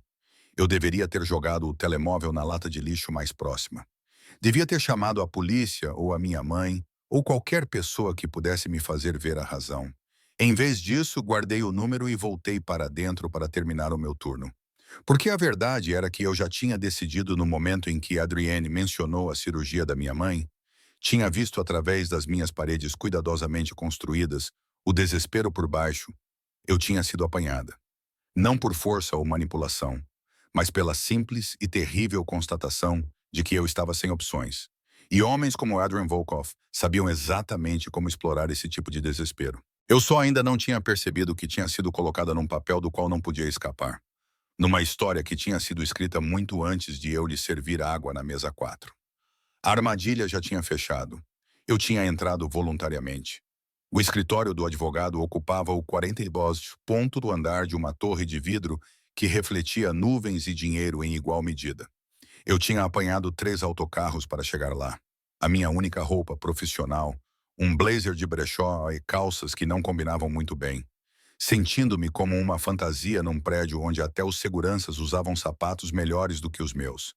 Eu deveria ter jogado o telemóvel na lata de lixo mais próxima. Devia ter chamado a polícia ou a minha mãe, ou qualquer pessoa que pudesse me fazer ver a razão. Em vez disso, guardei o número e voltei para dentro para terminar o meu turno. Porque a verdade era que eu já tinha decidido no momento em que Adrienne mencionou a cirurgia da minha mãe, tinha visto através das minhas paredes cuidadosamente construídas o desespero por baixo. Eu tinha sido apanhada. Não por força ou manipulação, mas pela simples e terrível constatação de que eu estava sem opções. E homens como Adrian Volkov sabiam exatamente como explorar esse tipo de desespero. Eu só ainda não tinha percebido que tinha sido colocada num papel do qual não podia escapar. Numa história que tinha sido escrita muito antes de eu lhe servir água na mesa 4. A armadilha já tinha fechado. Eu tinha entrado voluntariamente. O escritório do advogado ocupava o 42 ponto do andar de uma torre de vidro que refletia nuvens e dinheiro em igual medida. Eu tinha apanhado 3 autocarros para chegar lá. A minha única roupa profissional, um blazer de brechó e calças que não combinavam muito bem. Sentindo-me como uma fantasia num prédio onde até os seguranças usavam sapatos melhores do que os meus.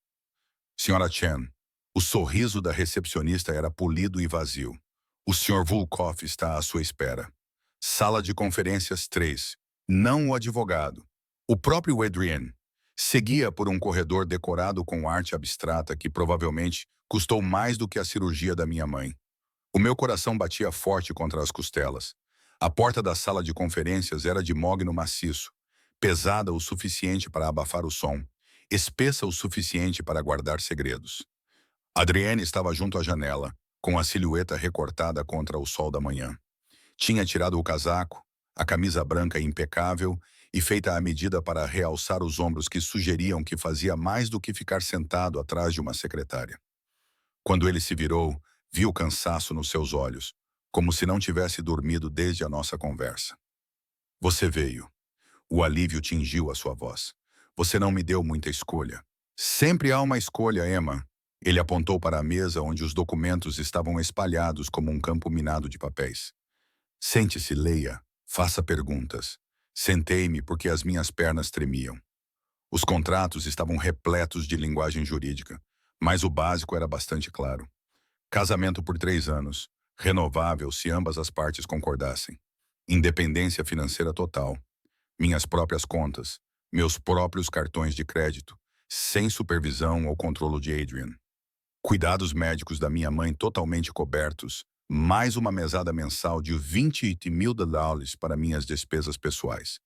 Senhora Chen, o sorriso da recepcionista era polido e vazio. O Sr. Volkov está à sua espera. Sala de conferências 3. Não o advogado. O próprio Adrienne. Seguia por um corredor decorado com arte abstrata que provavelmente custou mais do que a cirurgia da minha mãe. O meu coração batia forte contra as costelas. A porta da sala de conferências era de mogno maciço, pesada o suficiente para abafar o som, espessa o suficiente para guardar segredos. Adrienne estava junto à janela, com a silhueta recortada contra o sol da manhã. Tinha tirado o casaco, a camisa branca impecável e feita à medida para realçar os ombros que sugeriam que fazia mais do que ficar sentado atrás de uma secretária. Quando ele se virou, vi o cansaço nos seus olhos, como se não tivesse dormido desde a nossa conversa. Você veio. O alívio tingiu a sua voz. Você não me deu muita escolha. Sempre há uma escolha, Emma. Ele apontou para a mesa onde os documentos estavam espalhados como um campo minado de papéis. Sente-se, leia, faça perguntas. Sentei-me porque as minhas pernas tremiam. Os contratos estavam repletos de linguagem jurídica, mas o básico era bastante claro. Casamento por 3 anos, renovável se ambas as partes concordassem. Independência financeira total. Minhas próprias contas, meus próprios cartões de crédito, sem supervisão ou controle de Adrian. Cuidados médicos da minha mãe totalmente cobertos, mais uma mesada mensal de $20 mil para minhas despesas pessoais.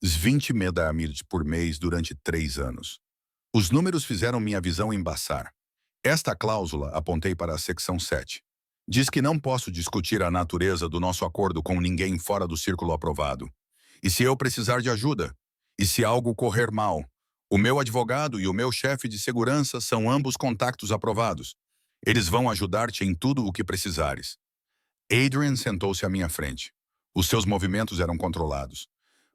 $20 mil por mês durante 3 anos. Os números fizeram minha visão embaçar. Esta cláusula, apontei para a secção 7. Diz que não posso discutir a natureza do nosso acordo com ninguém fora do círculo aprovado. E se eu precisar de ajuda? E se algo correr mal? O meu advogado e o meu chefe de segurança são ambos contactos aprovados. Eles vão ajudar-te em tudo o que precisares. Adrian sentou-se à minha frente. Os seus movimentos eram controlados.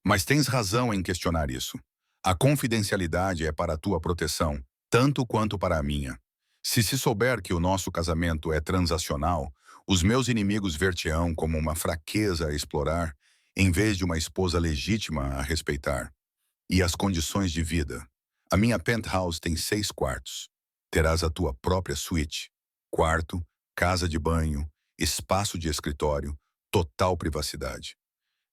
Mas tens razão em questionar isso. A confidencialidade é para a tua proteção, tanto quanto para a minha. Se souber que o nosso casamento é transacional, os meus inimigos ver-te-ão como uma fraqueza a explorar, em vez de uma esposa legítima a respeitar. E as condições de vida. A minha penthouse tem 6 quartos. Terás a tua própria suíte. Quarto, casa de banho, espaço de escritório, total privacidade.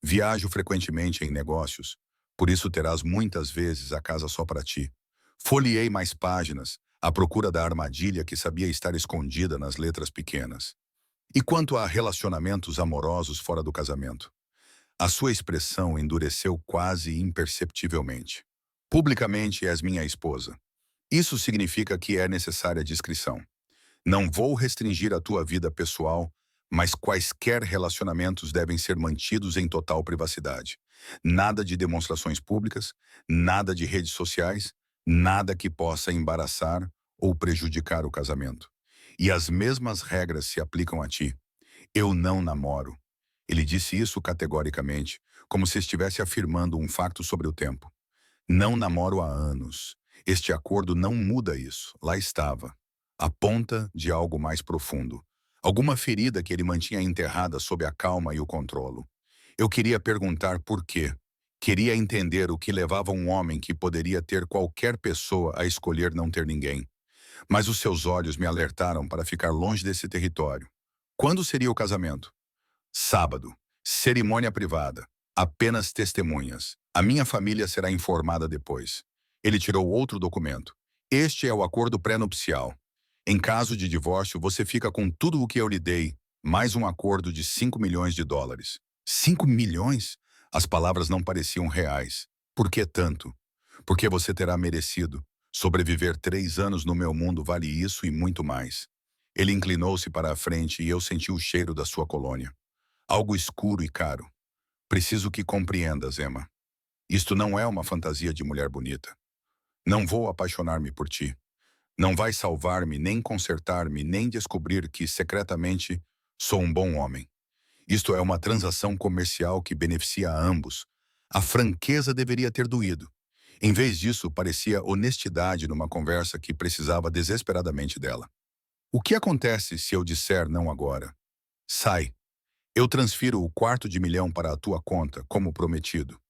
Viajo frequentemente em negócios, por isso terás muitas vezes a casa só para ti. Folheei mais páginas, à procura da armadilha que sabia estar escondida nas letras pequenas. E quanto a relacionamentos amorosos fora do casamento? A sua expressão endureceu quase imperceptivelmente. Publicamente és minha esposa. Isso significa que é necessária discrição. Não vou restringir a tua vida pessoal, mas quaisquer relacionamentos devem ser mantidos em total privacidade. Nada de demonstrações públicas, nada de redes sociais, nada que possa embaraçar ou prejudicar o casamento. E as mesmas regras se aplicam a ti. Eu não namoro. Ele disse isso categoricamente, como se estivesse afirmando um facto sobre o tempo. Não namoro há anos. Este acordo não muda isso. Lá estava. A ponta de algo mais profundo. Alguma ferida que ele mantinha enterrada sob a calma e o controlo. Eu queria perguntar por quê. Queria entender o que levava um homem que poderia ter qualquer pessoa a escolher não ter ninguém. Mas os seus olhos me alertaram para ficar longe desse território. Quando seria o casamento? Sábado. Cerimônia privada. Apenas testemunhas. A minha família será informada depois. Ele tirou outro documento. Este é o acordo pré-nupcial. Em caso de divórcio, você fica com tudo o que eu lhe dei, mais um acordo de $5 milhões. 5 milhões? As palavras não pareciam reais. Por que tanto? Porque você terá merecido. Sobreviver 3 anos no meu mundo vale isso e muito mais. Ele inclinou-se para a frente e eu senti o cheiro da sua colônia. Algo escuro e caro. Preciso que compreendas, Emma. Isto não é uma fantasia de mulher bonita. Não vou apaixonar-me por ti. Não vai salvar-me, nem consertar-me, nem descobrir que, secretamente, sou um bom homem. Isto é uma transação comercial que beneficia a ambos. A franqueza deveria ter doído. Em vez disso, parecia honestidade numa conversa que precisava desesperadamente dela. O que acontece se eu disser não agora? Sai. Eu transfiro o $250 mil para a tua conta, como prometido.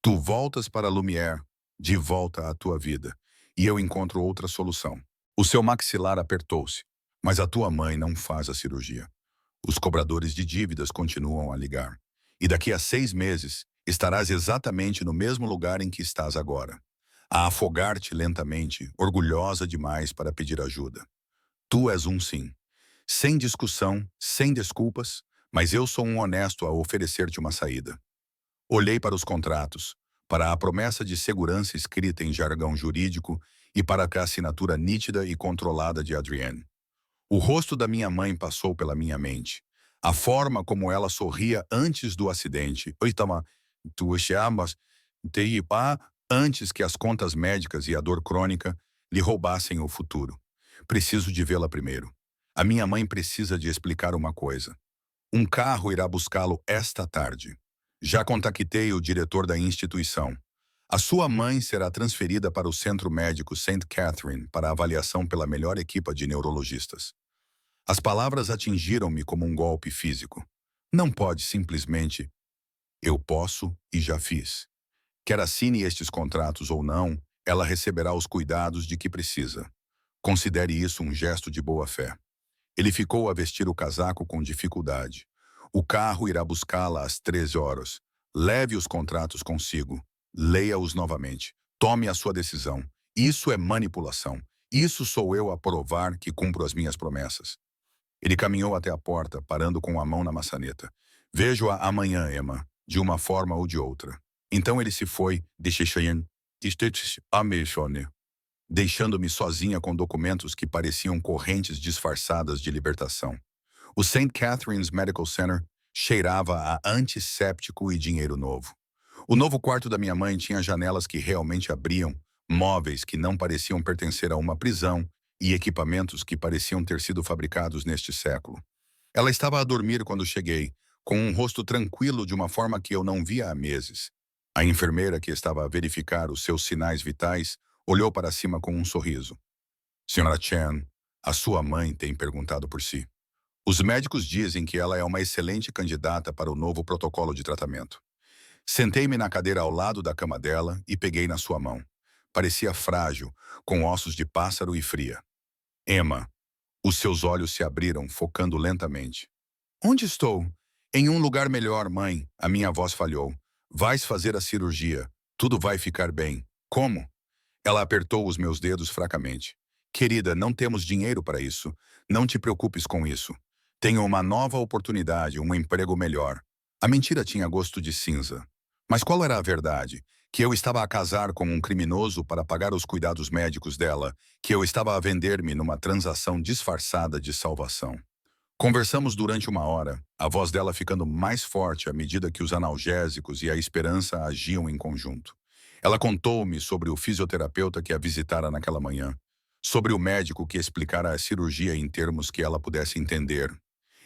Tu voltas para Lumière, de volta à tua vida, e eu encontro outra solução. O seu maxilar apertou-se, mas a tua mãe não faz a cirurgia. Os cobradores de dívidas continuam a ligar. E daqui a 6 meses, estarás exatamente no mesmo lugar em que estás agora. A afogar-te lentamente, orgulhosa demais para pedir ajuda. Tu és um sim. Sem discussão, sem desculpas, mas eu sou um honesto a oferecer-te uma saída. Olhei para os contratos, para a promessa de segurança escrita em jargão jurídico e para a assinatura nítida e controlada de Adrienne. O rosto da minha mãe passou pela minha mente. A forma como ela sorria antes do acidente. Antes que as contas médicas e a dor crônica lhe roubassem o futuro. Preciso de vê-la primeiro. A minha mãe precisa de explicar uma coisa. Um carro irá buscá-lo esta tarde. Já contactei o diretor da instituição. A sua mãe será transferida para o Centro Médico St. Catherine para avaliação pela melhor equipa de neurologistas. As palavras atingiram-me como um golpe físico. Não pode simplesmente... Eu posso e já fiz. Quer assine estes contratos ou não, ela receberá os cuidados de que precisa. Considere isso um gesto de boa-fé. Ele ficou a vestir o casaco com dificuldade. O carro irá buscá-la às 13 horas. Leve os contratos consigo. Leia-os novamente. Tome a sua decisão. Isso é manipulação. Isso sou eu a provar que cumpro as minhas promessas. Ele caminhou até a porta, parando com a mão na maçaneta. Vejo-a amanhã, Emma, de uma forma ou de outra. Então ele se foi, deixando-me sozinha com documentos que pareciam correntes disfarçadas de libertação. O St. Catherine's Medical Center cheirava a antisséptico e dinheiro novo. O novo quarto da minha mãe tinha janelas que realmente abriam, móveis que não pareciam pertencer a uma prisão e equipamentos que pareciam ter sido fabricados neste século. Ela estava a dormir quando cheguei, com um rosto tranquilo de uma forma que eu não via há meses. A enfermeira, que estava a verificar os seus sinais vitais, olhou para cima com um sorriso. Senhora Chen, a sua mãe tem perguntado por si. Os médicos dizem que ela é uma excelente candidata para o novo protocolo de tratamento. Sentei-me na cadeira ao lado da cama dela e peguei na sua mão. Parecia frágil, com ossos de pássaro e fria. Emma, os seus olhos se abriram, focando lentamente. Onde estou? Em um lugar melhor, mãe, a minha voz falhou. Vais fazer a cirurgia. Tudo vai ficar bem. Como? Ela apertou os meus dedos fracamente. Querida, não temos dinheiro para isso. Não te preocupes com isso. Tenho uma nova oportunidade, um emprego melhor. A mentira tinha gosto de cinza. Mas qual era a verdade? Que eu estava a casar com um criminoso para pagar os cuidados médicos dela, que eu estava a vender-me numa transação disfarçada de salvação. Conversamos durante uma hora, a voz dela ficando mais forte à medida que os analgésicos e a esperança agiam em conjunto. Ela contou-me sobre o fisioterapeuta que a visitara naquela manhã, sobre o médico que explicara a cirurgia em termos que ela pudesse entender.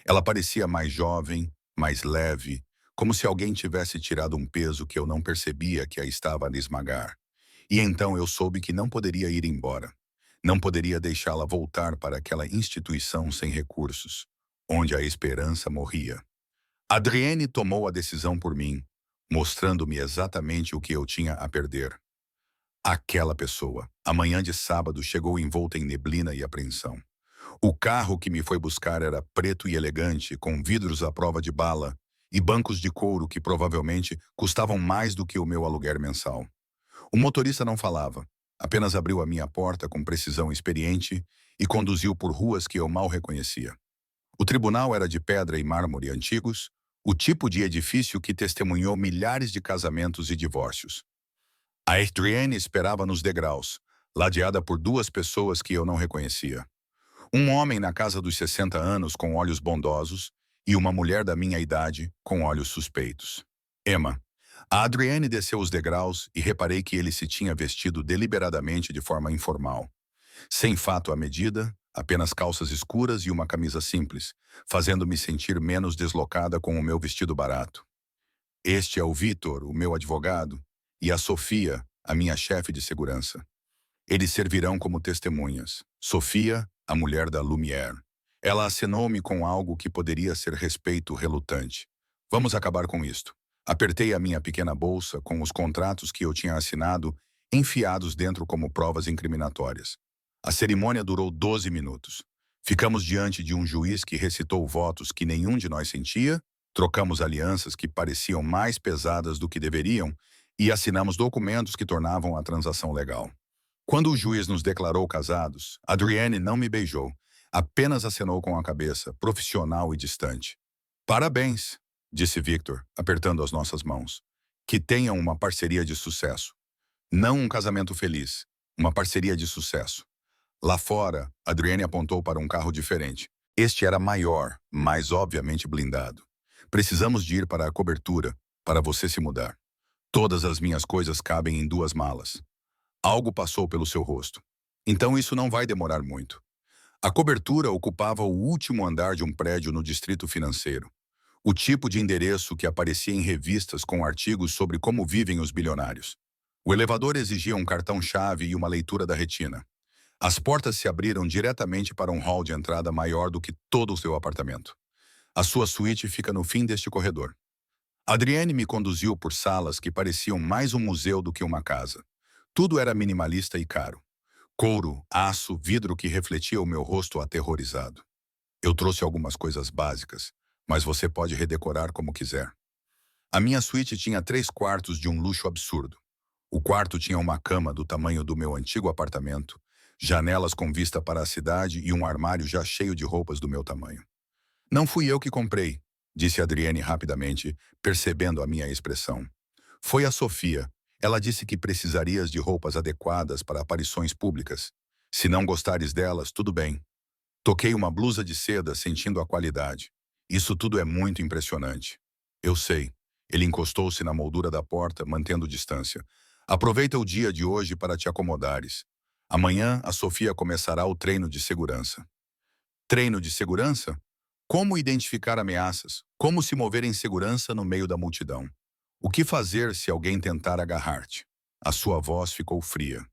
Ela parecia mais jovem, mais leve, como se alguém tivesse tirado um peso que eu não percebia que a estava a esmagar. E então eu soube que não poderia ir embora. Não poderia deixá-la voltar para aquela instituição sem recursos, onde a esperança morria. Adrienne tomou a decisão por mim, mostrando-me exatamente o que eu tinha a perder. Aquela pessoa, a manhã de sábado, chegou envolta em neblina e apreensão. O carro que me foi buscar era preto e elegante, com vidros à prova de bala e bancos de couro que provavelmente custavam mais do que o meu aluguer mensal. O motorista não falava, apenas abriu a minha porta com precisão experiente e conduziu por ruas que eu mal reconhecia. O tribunal era de pedra e mármore antigos, o tipo de edifício que testemunhou milhares de casamentos e divórcios. A Adrienne esperava nos degraus, ladeada por duas pessoas que eu não reconhecia. Um homem na casa dos 60 anos com olhos bondosos e uma mulher da minha idade com olhos suspeitos. Emma. A Adrienne desceu os degraus e reparei que ele se tinha vestido deliberadamente de forma informal. Sem fato à medida, apenas calças escuras e uma camisa simples, fazendo-me sentir menos deslocada com o meu vestido barato. Este é o Vitor, o meu advogado, e a Sofia, a minha chefe de segurança. Eles servirão como testemunhas. Sofia, a mulher da Lumière. Ela acenou-me com algo que poderia ser respeito relutante. Vamos acabar com isto. Apertei a minha pequena bolsa com os contratos que eu tinha assinado, enfiados dentro como provas incriminatórias. A cerimônia durou 12 minutos. Ficamos diante de um juiz que recitou votos que nenhum de nós sentia, trocamos alianças que pareciam mais pesadas do que deveriam e assinamos documentos que tornavam a transação legal. Quando o juiz nos declarou casados, Adrienne não me beijou, apenas acenou com a cabeça, profissional e distante. Parabéns, disse Victor, apertando as nossas mãos. Que tenham uma parceria de sucesso. Não um casamento feliz, uma parceria de sucesso. Lá fora, Adrienne apontou para um carro diferente. Este era maior, mas obviamente blindado. Precisamos de ir para a cobertura, para você se mudar. Todas as minhas coisas cabem em 2 malas. Algo passou pelo seu rosto. Então isso não vai demorar muito. A cobertura ocupava o último andar de um prédio no distrito financeiro. O tipo de endereço que aparecia em revistas com artigos sobre como vivem os bilionários. O elevador exigia um cartão-chave e uma leitura da retina. As portas se abriram diretamente para um hall de entrada maior do que todo o seu apartamento. A sua suíte fica no fim deste corredor. Adrienne me conduziu por salas que pareciam mais um museu do que uma casa. Tudo era minimalista e caro. Couro, aço, vidro que refletia o meu rosto aterrorizado. Eu trouxe algumas coisas básicas, mas você pode redecorar como quiser. A minha suíte tinha 3 quartos de um luxo absurdo. O quarto tinha uma cama do tamanho do meu antigo apartamento, janelas com vista para a cidade e um armário já cheio de roupas do meu tamanho. Não fui eu que comprei, disse Adriane rapidamente, percebendo a minha expressão. Foi a Sofia. Ela disse que precisarias de roupas adequadas para aparições públicas. Se não gostares delas, tudo bem. Toquei uma blusa de seda sentindo a qualidade. Isso tudo é muito impressionante. Eu sei. Ele encostou-se na moldura da porta, mantendo distância. Aproveita o dia de hoje para te acomodares. Amanhã, a Sofia começará o treino de segurança. Treino de segurança? Como identificar ameaças? Como se mover em segurança no meio da multidão? O que fazer se alguém tentar agarrar-te? A sua voz ficou fria.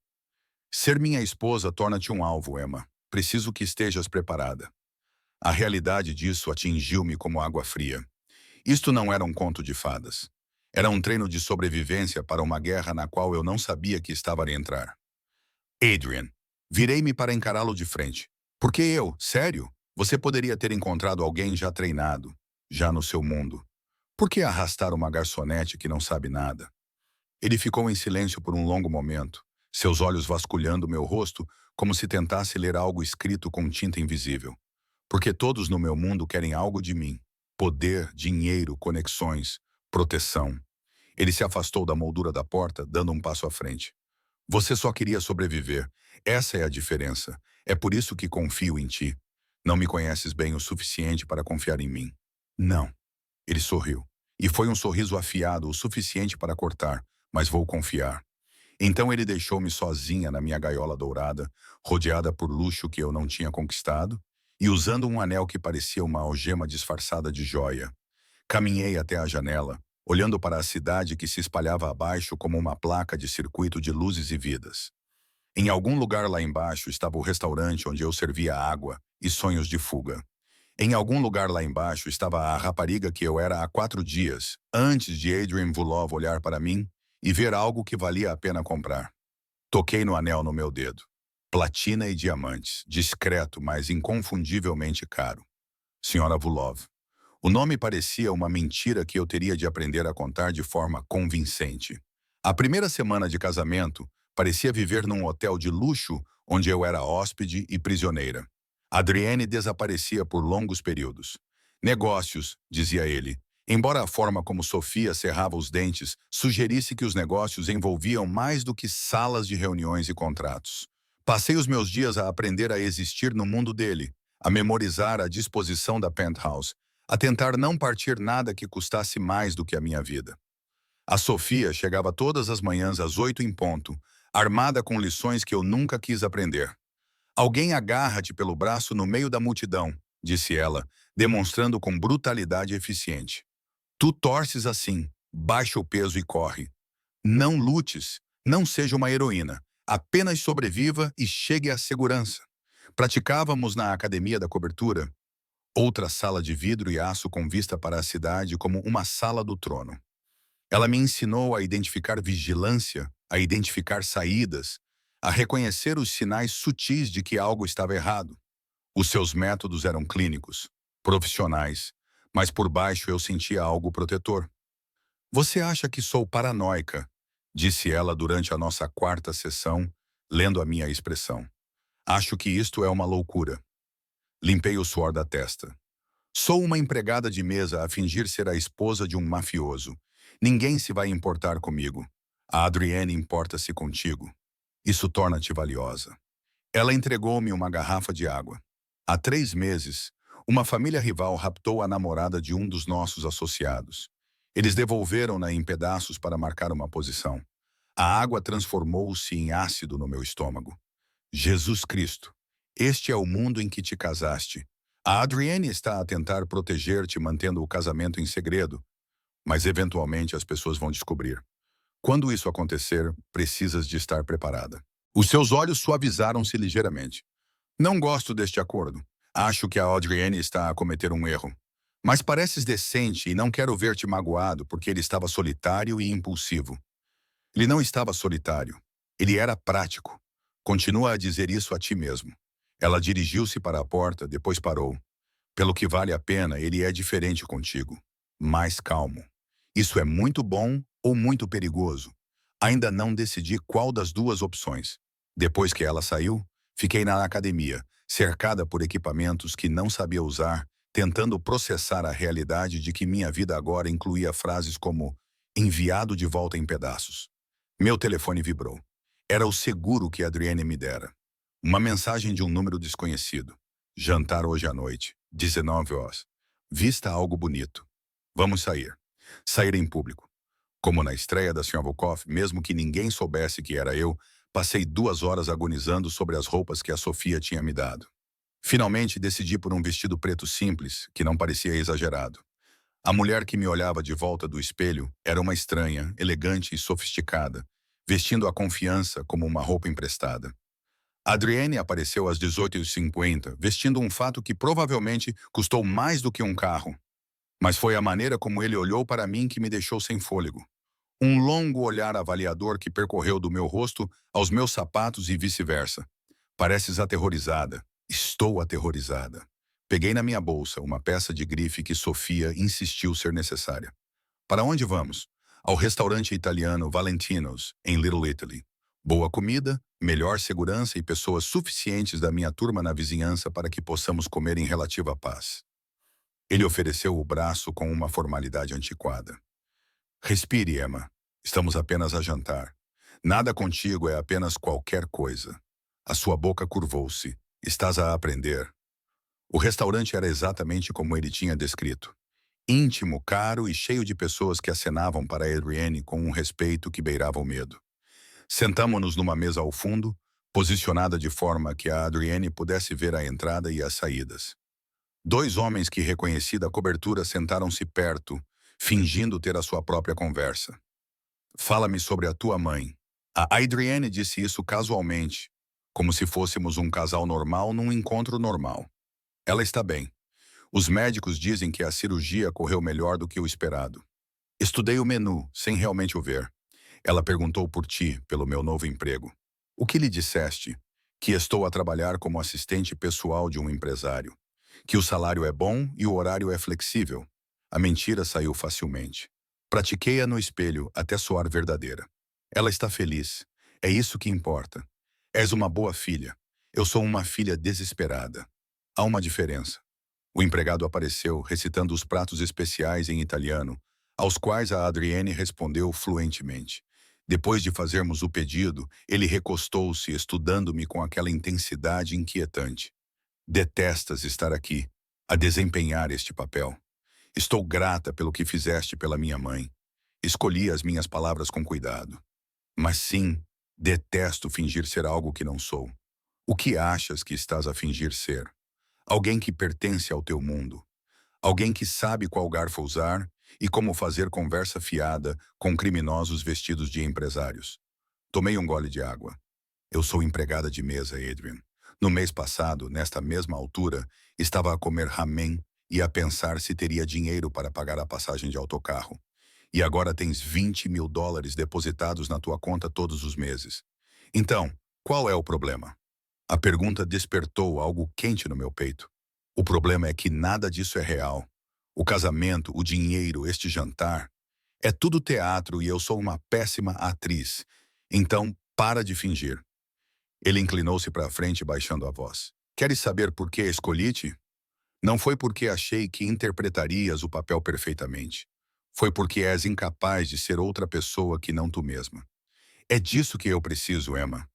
Ser minha esposa torna-te um alvo, Emma. Preciso que estejas preparada. A realidade disso atingiu-me como água fria. Isto não era um conto de fadas. Era um treino de sobrevivência para uma guerra na qual eu não sabia que estava a entrar. Adrian, virei-me para encará-lo de frente. Porque eu, sério? Você poderia ter encontrado alguém já treinado, já no seu mundo. Por que arrastar uma garçonete que não sabe nada? Ele ficou em silêncio por um longo momento, seus olhos vasculhando meu rosto como se tentasse ler algo escrito com tinta invisível. Porque todos no meu mundo querem algo de mim. Poder, dinheiro, conexões, proteção. Ele se afastou da moldura da porta, dando um passo à frente. Você só queria sobreviver. Essa é a diferença. É por isso que confio em ti. Não me conheces bem o suficiente para confiar em mim. Não. Ele sorriu. E foi um sorriso afiado o suficiente para cortar, mas vou confiar. Então ele deixou-me sozinha na minha gaiola dourada, rodeada por luxo que eu não tinha conquistado, e usando um anel que parecia uma algema disfarçada de joia. Caminhei até a janela, olhando para a cidade que se espalhava abaixo como uma placa de circuito de luzes e vidas. Em algum lugar lá embaixo estava o restaurante onde eu servia água e sonhos de fuga. Em algum lugar lá embaixo estava a rapariga que eu era há 4 dias, antes de Adrian Vulov olhar para mim e ver algo que valia a pena comprar. Toquei no anel no meu dedo. Platina e diamantes, discreto, mas inconfundivelmente caro. Senhora Vulov. O nome parecia uma mentira que eu teria de aprender a contar de forma convincente. A primeira semana de casamento parecia viver num hotel de luxo onde eu era hóspede e prisioneira. Adriane desaparecia por longos períodos. Negócios, dizia ele, embora a forma como Sofia cerrava os dentes sugerisse que os negócios envolviam mais do que salas de reuniões e contratos. Passei os meus dias a aprender a existir no mundo dele, a memorizar a disposição da penthouse, a tentar não partir nada que custasse mais do que a minha vida. A Sofia chegava todas as manhãs às 8 em ponto, armada com lições que eu nunca quis aprender. Alguém agarra-te pelo braço no meio da multidão, disse ela, demonstrando com brutalidade eficiente. Tu torces assim, baixa o peso e corre. Não lutes, não seja uma heroína. Apenas sobreviva e chegue à segurança. Praticávamos na academia da cobertura, outra sala de vidro e aço com vista para a cidade como uma sala do trono. Ela me ensinou a identificar vigilância, a identificar saídas, a reconhecer os sinais sutis de que algo estava errado. Os seus métodos eram clínicos, profissionais, mas por baixo eu sentia algo protetor. Você acha que sou paranoica? Disse ela durante a nossa quarta sessão, lendo a minha expressão. Acho que isto é uma loucura. Limpei o suor da testa. Sou uma empregada de mesa a fingir ser a esposa de um mafioso. Ninguém se vai importar comigo. A Adriane importa-se contigo. Isso torna-te valiosa. Ela entregou-me uma garrafa de água. Há 3 meses, uma família rival raptou a namorada de um dos nossos associados. Eles devolveram-na em pedaços para marcar uma posição. A água transformou-se em ácido no meu estômago. Jesus Cristo, este é o mundo em que te casaste. A Adriane está a tentar proteger-te mantendo o casamento em segredo, mas eventualmente as pessoas vão descobrir. Quando isso acontecer, precisas de estar preparada. Os seus olhos suavizaram-se ligeiramente. Não gosto deste acordo. Acho que a Adriane está a cometer um erro. Mas pareces decente e não quero ver-te magoado porque ele estava solitário e impulsivo. Ele não estava solitário. Ele era prático. Continua a dizer isso a ti mesmo. Ela dirigiu-se para a porta, depois parou. Pelo que vale a pena, ele é diferente contigo. Mais calmo. Isso é muito bom ou muito perigoso? Ainda não decidi qual das duas opções. Depois que ela saiu, fiquei na academia, cercada por equipamentos que não sabia usar, tentando processar a realidade de que minha vida agora incluía frases como enviado de volta em pedaços. Meu telefone vibrou. Era o seguro que Adrienne me dera. Uma mensagem de um número desconhecido. Jantar hoje à noite, 19 horas. Vista algo bonito. Vamos sair. Sair em público. Como na estreia da Sr. Volkov, mesmo que ninguém soubesse que era eu, passei 2 horas agonizando sobre as roupas que a Sofia tinha me dado. Finalmente decidi por um vestido preto simples, que não parecia exagerado. A mulher que me olhava de volta do espelho era uma estranha, elegante e sofisticada, vestindo a confiança como uma roupa emprestada. Adrienne apareceu às 18h50, vestindo um fato que provavelmente custou mais do que um carro. Mas foi a maneira como ele olhou para mim que me deixou sem fôlego. Um longo olhar avaliador que percorreu do meu rosto aos meus sapatos e vice-versa. Pareces aterrorizada. Estou aterrorizada. Peguei na minha bolsa uma peça de grife que Sofia insistiu ser necessária. Para onde vamos? Ao restaurante italiano Valentino's, em Little Italy. Boa comida, melhor segurança e pessoas suficientes da minha turma na vizinhança para que possamos comer em relativa paz. Ele ofereceu o braço com uma formalidade antiquada. Respire, Emma. Estamos apenas a jantar. Nada contigo é apenas qualquer coisa. A sua boca curvou-se. Estás a aprender. O restaurante era exatamente como ele tinha descrito. Íntimo, caro e cheio de pessoas que acenavam para Adrienne com um respeito que beirava o medo. Sentamo-nos numa mesa ao fundo, posicionada de forma que a Adrienne pudesse ver a entrada e as saídas. 2 homens que reconheci da cobertura sentaram-se perto, fingindo ter a sua própria conversa. Fala-me sobre a tua mãe. A Adrienne disse isso casualmente, como se fôssemos um casal normal num encontro normal. Ela está bem. Os médicos dizem que a cirurgia correu melhor do que o esperado. Estudei o menu, sem realmente o ver. Ela perguntou por ti, pelo meu novo emprego. O que lhe disseste? Que estou a trabalhar como assistente pessoal de um empresário. Que o salário é bom e o horário é flexível. A mentira saiu facilmente. Pratiquei-a no espelho até soar verdadeira. Ela está feliz. É isso que importa. És uma boa filha. Eu sou uma filha desesperada. Há uma diferença. O empregado apareceu, recitando os pratos especiais em italiano, aos quais a Adrienne respondeu fluentemente. Depois de fazermos o pedido, ele recostou-se, estudando-me com aquela intensidade inquietante. Detestas estar aqui, a desempenhar este papel. Estou grata pelo que fizeste pela minha mãe. Escolhi as minhas palavras com cuidado. Mas sim, detesto fingir ser algo que não sou. O que achas que estás a fingir ser? Alguém que pertence ao teu mundo. Alguém que sabe qual garfo usar e como fazer conversa fiada com criminosos vestidos de empresários. Tomei um gole de água. Eu sou empregada de mesa, Adrian. No mês passado, nesta mesma altura, estava a comer ramen e a pensar se teria dinheiro para pagar a passagem de autocarro. E agora tens $20.000 depositados na tua conta todos os meses. Então, qual é o problema? A pergunta despertou algo quente no meu peito. O problema é que nada disso é real. O casamento, o dinheiro, este jantar. É tudo teatro e eu sou uma péssima atriz. Então, para de fingir. Ele inclinou-se para a frente, baixando a voz. Queres saber por que escolhi-te? Não foi porque achei que interpretarias o papel perfeitamente. Foi porque és incapaz de ser outra pessoa que não tu mesma. É disso que eu preciso, Emma.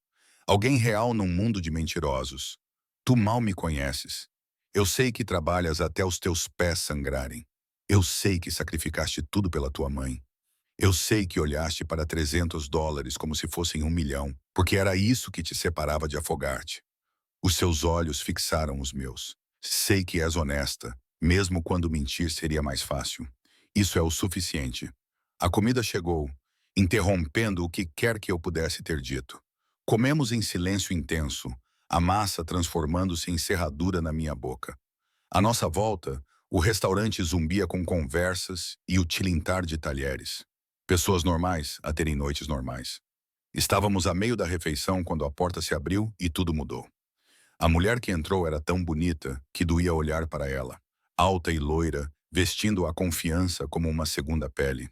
Alguém real num mundo de mentirosos. Tu mal me conheces. Eu sei que trabalhas até os teus pés sangrarem. Eu sei que sacrificaste tudo pela tua mãe. Eu sei que olhaste para $300 como se fossem 1 milhão, porque era isso que te separava de afogar-te. Os seus olhos fixaram os meus. Sei que és honesta, mesmo quando mentir seria mais fácil. Isso é o suficiente. A comida chegou, interrompendo o que quer que eu pudesse ter dito. Comemos em silêncio intenso, a massa transformando-se em serradura na minha boca. À nossa volta, o restaurante zumbia com conversas e o tilintar de talheres. Pessoas normais a terem noites normais. Estávamos a meio da refeição quando a porta se abriu e tudo mudou. A mulher que entrou era tão bonita que doía olhar para ela. alta e loira, vestindo a confiança como uma segunda pele.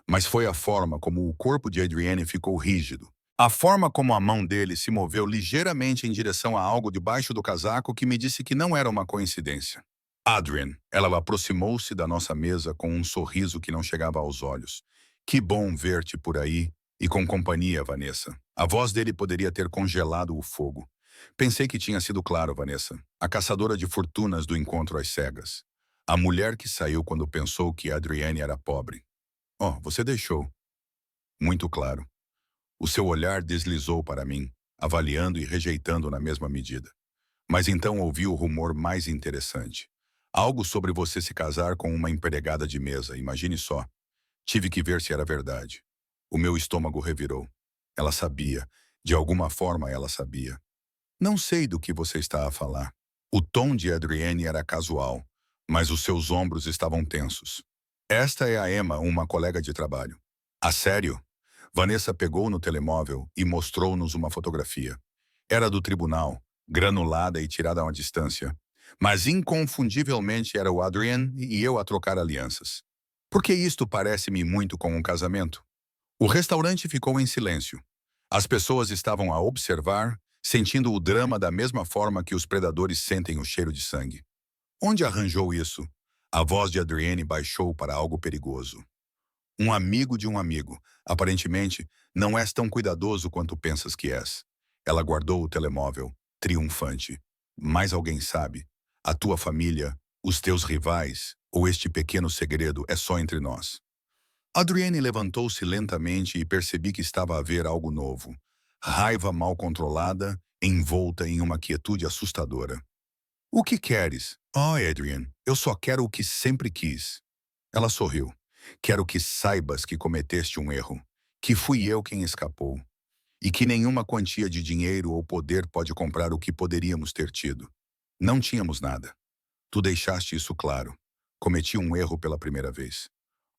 Mas foi a forma como o corpo de Adrienne ficou rígido. A forma como a mão dele se moveu ligeiramente em direção a algo debaixo do casaco que me disse que não era uma coincidência. Adrian, ela aproximou-se da nossa mesa com um sorriso que não chegava aos olhos. Que bom ver-te por aí e com companhia, Vanessa. A voz dele poderia ter congelado o fogo. Pensei que tinha sido claro, Vanessa. A caçadora de fortunas do encontro às cegas. A mulher que saiu quando pensou que Adrienne era pobre. Oh, você deixou. Muito claro. O seu olhar deslizou para mim, avaliando e rejeitando na mesma medida. Mas então ouvi o rumor mais interessante. Algo sobre você se casar com uma empregada de mesa, imagine só. Tive que ver se era verdade. O meu estômago revirou. Ela sabia. De alguma forma ela sabia. Não sei do que você está a falar. O tom de Adrienne era casual, mas os seus ombros estavam tensos. Esta é a Emma, uma colega de trabalho. A sério? Vanessa pegou no telemóvel e mostrou-nos uma fotografia. Era do tribunal, granulada e tirada a uma distância. Mas inconfundivelmente era o Adrian e eu a trocar alianças. Porque isto parece-me muito com um casamento. O restaurante ficou em silêncio. As pessoas estavam a observar, sentindo o drama da mesma forma que os predadores sentem o cheiro de sangue. Onde arranjou isso? A voz de Adrienne baixou para algo perigoso. Um amigo de um amigo. Aparentemente, não és tão cuidadoso quanto pensas que és. Ela guardou o telemóvel, triunfante. Mas alguém sabe? A tua família, os teus rivais, ou este pequeno segredo é só entre nós? Adrienne levantou-se lentamente e percebi que estava a ver algo novo. Raiva mal controlada, envolta em uma quietude assustadora. O que queres? Oh, Adrienne, eu só quero o que sempre quis. Ela sorriu. Quero que saibas que cometeste um erro, que fui eu quem escapou, e que nenhuma quantia de dinheiro ou poder pode comprar o que poderíamos ter tido. Não tínhamos nada. Tu deixaste isso claro. Cometi um erro pela primeira vez.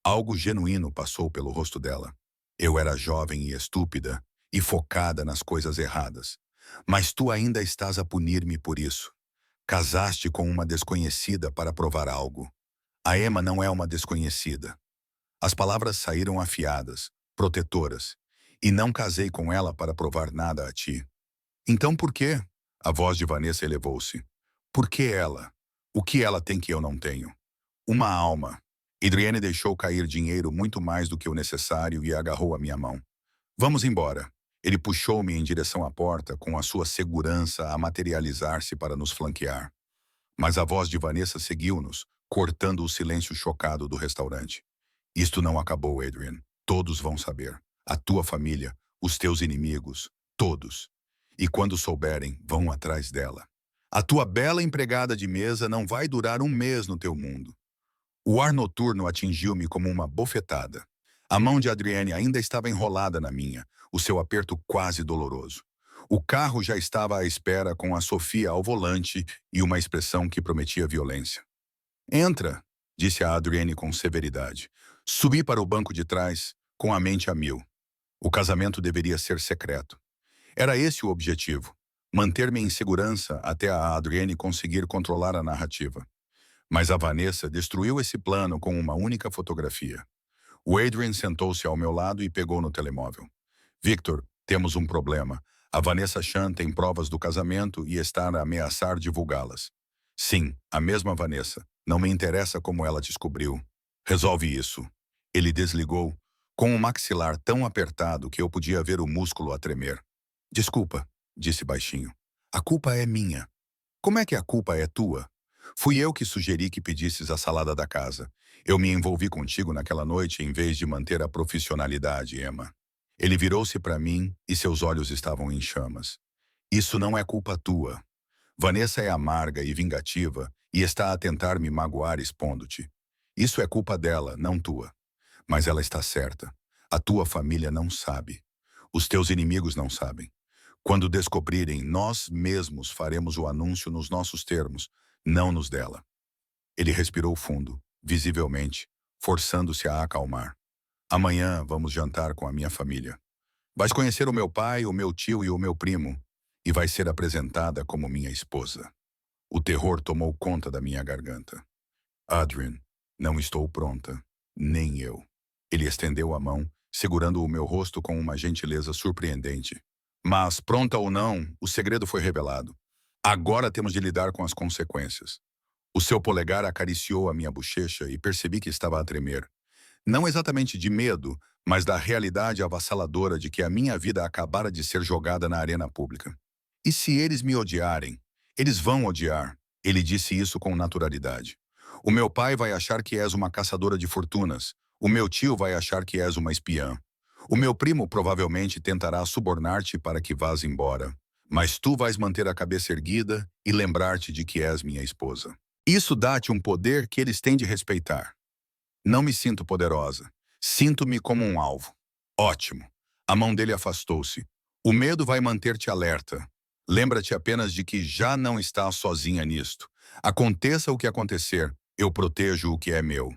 Algo genuíno passou pelo rosto dela. Eu era jovem e estúpida, e focada nas coisas erradas. Mas tu ainda estás a punir-me por isso. Casaste com uma desconhecida para provar algo. A Emma não é uma desconhecida. As palavras saíram afiadas, protetoras, e não casei com ela para provar nada a ti. Então por quê? A voz de Vanessa elevou-se. Por que ela? O que ela tem que eu não tenho? Uma alma. Adrienne deixou cair dinheiro muito mais do que o necessário e agarrou a minha mão. Vamos embora. Ele puxou-me em direção à porta com a sua segurança a materializar-se para nos flanquear. Mas a voz de Vanessa seguiu-nos, cortando o silêncio chocado do restaurante. Isto não acabou, Adrian. Todos vão saber. A tua família, os teus inimigos, todos. E quando souberem, vão atrás dela. A tua bela empregada de mesa não vai durar um mês no teu mundo. O ar noturno atingiu-me como uma bofetada. A mão de Adrienne ainda estava enrolada na minha, o seu aperto quase doloroso. O carro já estava à espera com a Sofia ao volante e uma expressão que prometia violência. Entra, disse a Adrienne com severidade. Subi para o banco de trás, com a mente a mil. O casamento deveria ser secreto. Era esse o objetivo, manter-me em segurança até a Adrienne conseguir controlar a narrativa. Mas a Vanessa destruiu esse plano com uma única fotografia. O Adrian sentou-se ao meu lado e pegou no telemóvel. Victor, temos um problema. A Vanessa Chan tem provas do casamento e está a ameaçar divulgá-las. Sim, a mesma Vanessa. Não me interessa como ela descobriu. Resolve isso. Ele desligou, com o maxilar tão apertado que eu podia ver o músculo a tremer. Desculpa, disse baixinho. A culpa é minha. Como é que a culpa é tua? Fui eu que sugeri que pedisses a salada da casa. Eu me envolvi contigo naquela noite em vez de manter a profissionalidade, Emma. Ele virou-se para mim e seus olhos estavam em chamas. Isso não é culpa tua. Vanessa é amarga e vingativa e está a tentar me magoar expondo-te. Isso é culpa dela, não tua. Mas ela está certa. A tua família não sabe. Os teus inimigos não sabem. Quando descobrirem, nós mesmos faremos o anúncio nos nossos termos, não nos dela. Ele respirou fundo, visivelmente, forçando-se a acalmar. Amanhã vamos jantar com a minha família. Vais conhecer o meu pai, o meu tio e o meu primo, e vai ser apresentada como minha esposa. O terror tomou conta da minha garganta. Adrian, não estou pronta. Nem eu. Ele estendeu a mão, segurando o meu rosto com uma gentileza surpreendente. Mas, pronta ou não, o segredo foi revelado. Agora temos de lidar com as consequências. O seu polegar acariciou a minha bochecha e percebi que estava a tremer. Não exatamente de medo, mas da realidade avassaladora de que a minha vida acabara de ser jogada na arena pública. E se eles me odiarem? Eles vão odiar. Ele disse isso com naturalidade. O meu pai vai achar que és uma caçadora de fortunas. O meu tio vai achar que és uma espiã. O meu primo provavelmente tentará subornar-te para que vás embora. Mas tu vais manter a cabeça erguida e lembrar-te de que és minha esposa. Isso dá-te um poder que eles têm de respeitar. Não me sinto poderosa. Sinto-me como um alvo. Ótimo. A mão dele afastou-se. O medo vai manter-te alerta. Lembra-te apenas de que já não estás sozinha nisto. Aconteça o que acontecer, eu protejo o que é meu.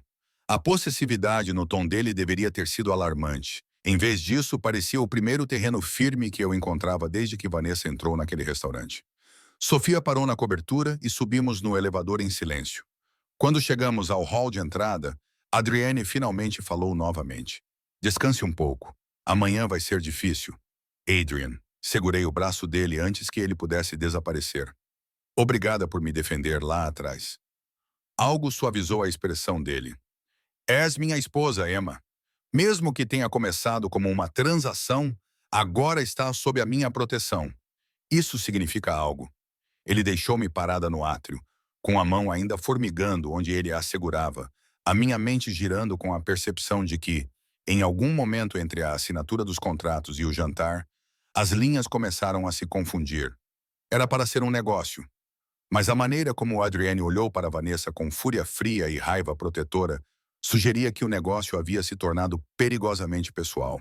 A possessividade no tom dele deveria ter sido alarmante. Em vez disso, parecia o primeiro terreno firme que eu encontrava desde que Vanessa entrou naquele restaurante. Sofia parou na cobertura e subimos no elevador em silêncio. Quando chegamos ao hall de entrada, Adrienne finalmente falou novamente. Descanse um pouco. Amanhã vai ser difícil. Adrian, segurei o braço dele antes que ele pudesse desaparecer. Obrigada por me defender lá atrás. Algo suavizou a expressão dele. És minha esposa, Emma. Mesmo que tenha começado como uma transação, agora está sob a minha proteção. Isso significa algo. Ele deixou-me parada no átrio, com a mão ainda formigando onde ele a segurava, a minha mente girando com a percepção de que, em algum momento entre a assinatura dos contratos e o jantar, as linhas começaram a se confundir. Era para ser um negócio. Mas a maneira como Adrienne olhou para Vanessa com fúria fria e raiva protetora sugeria que o negócio havia se tornado perigosamente pessoal.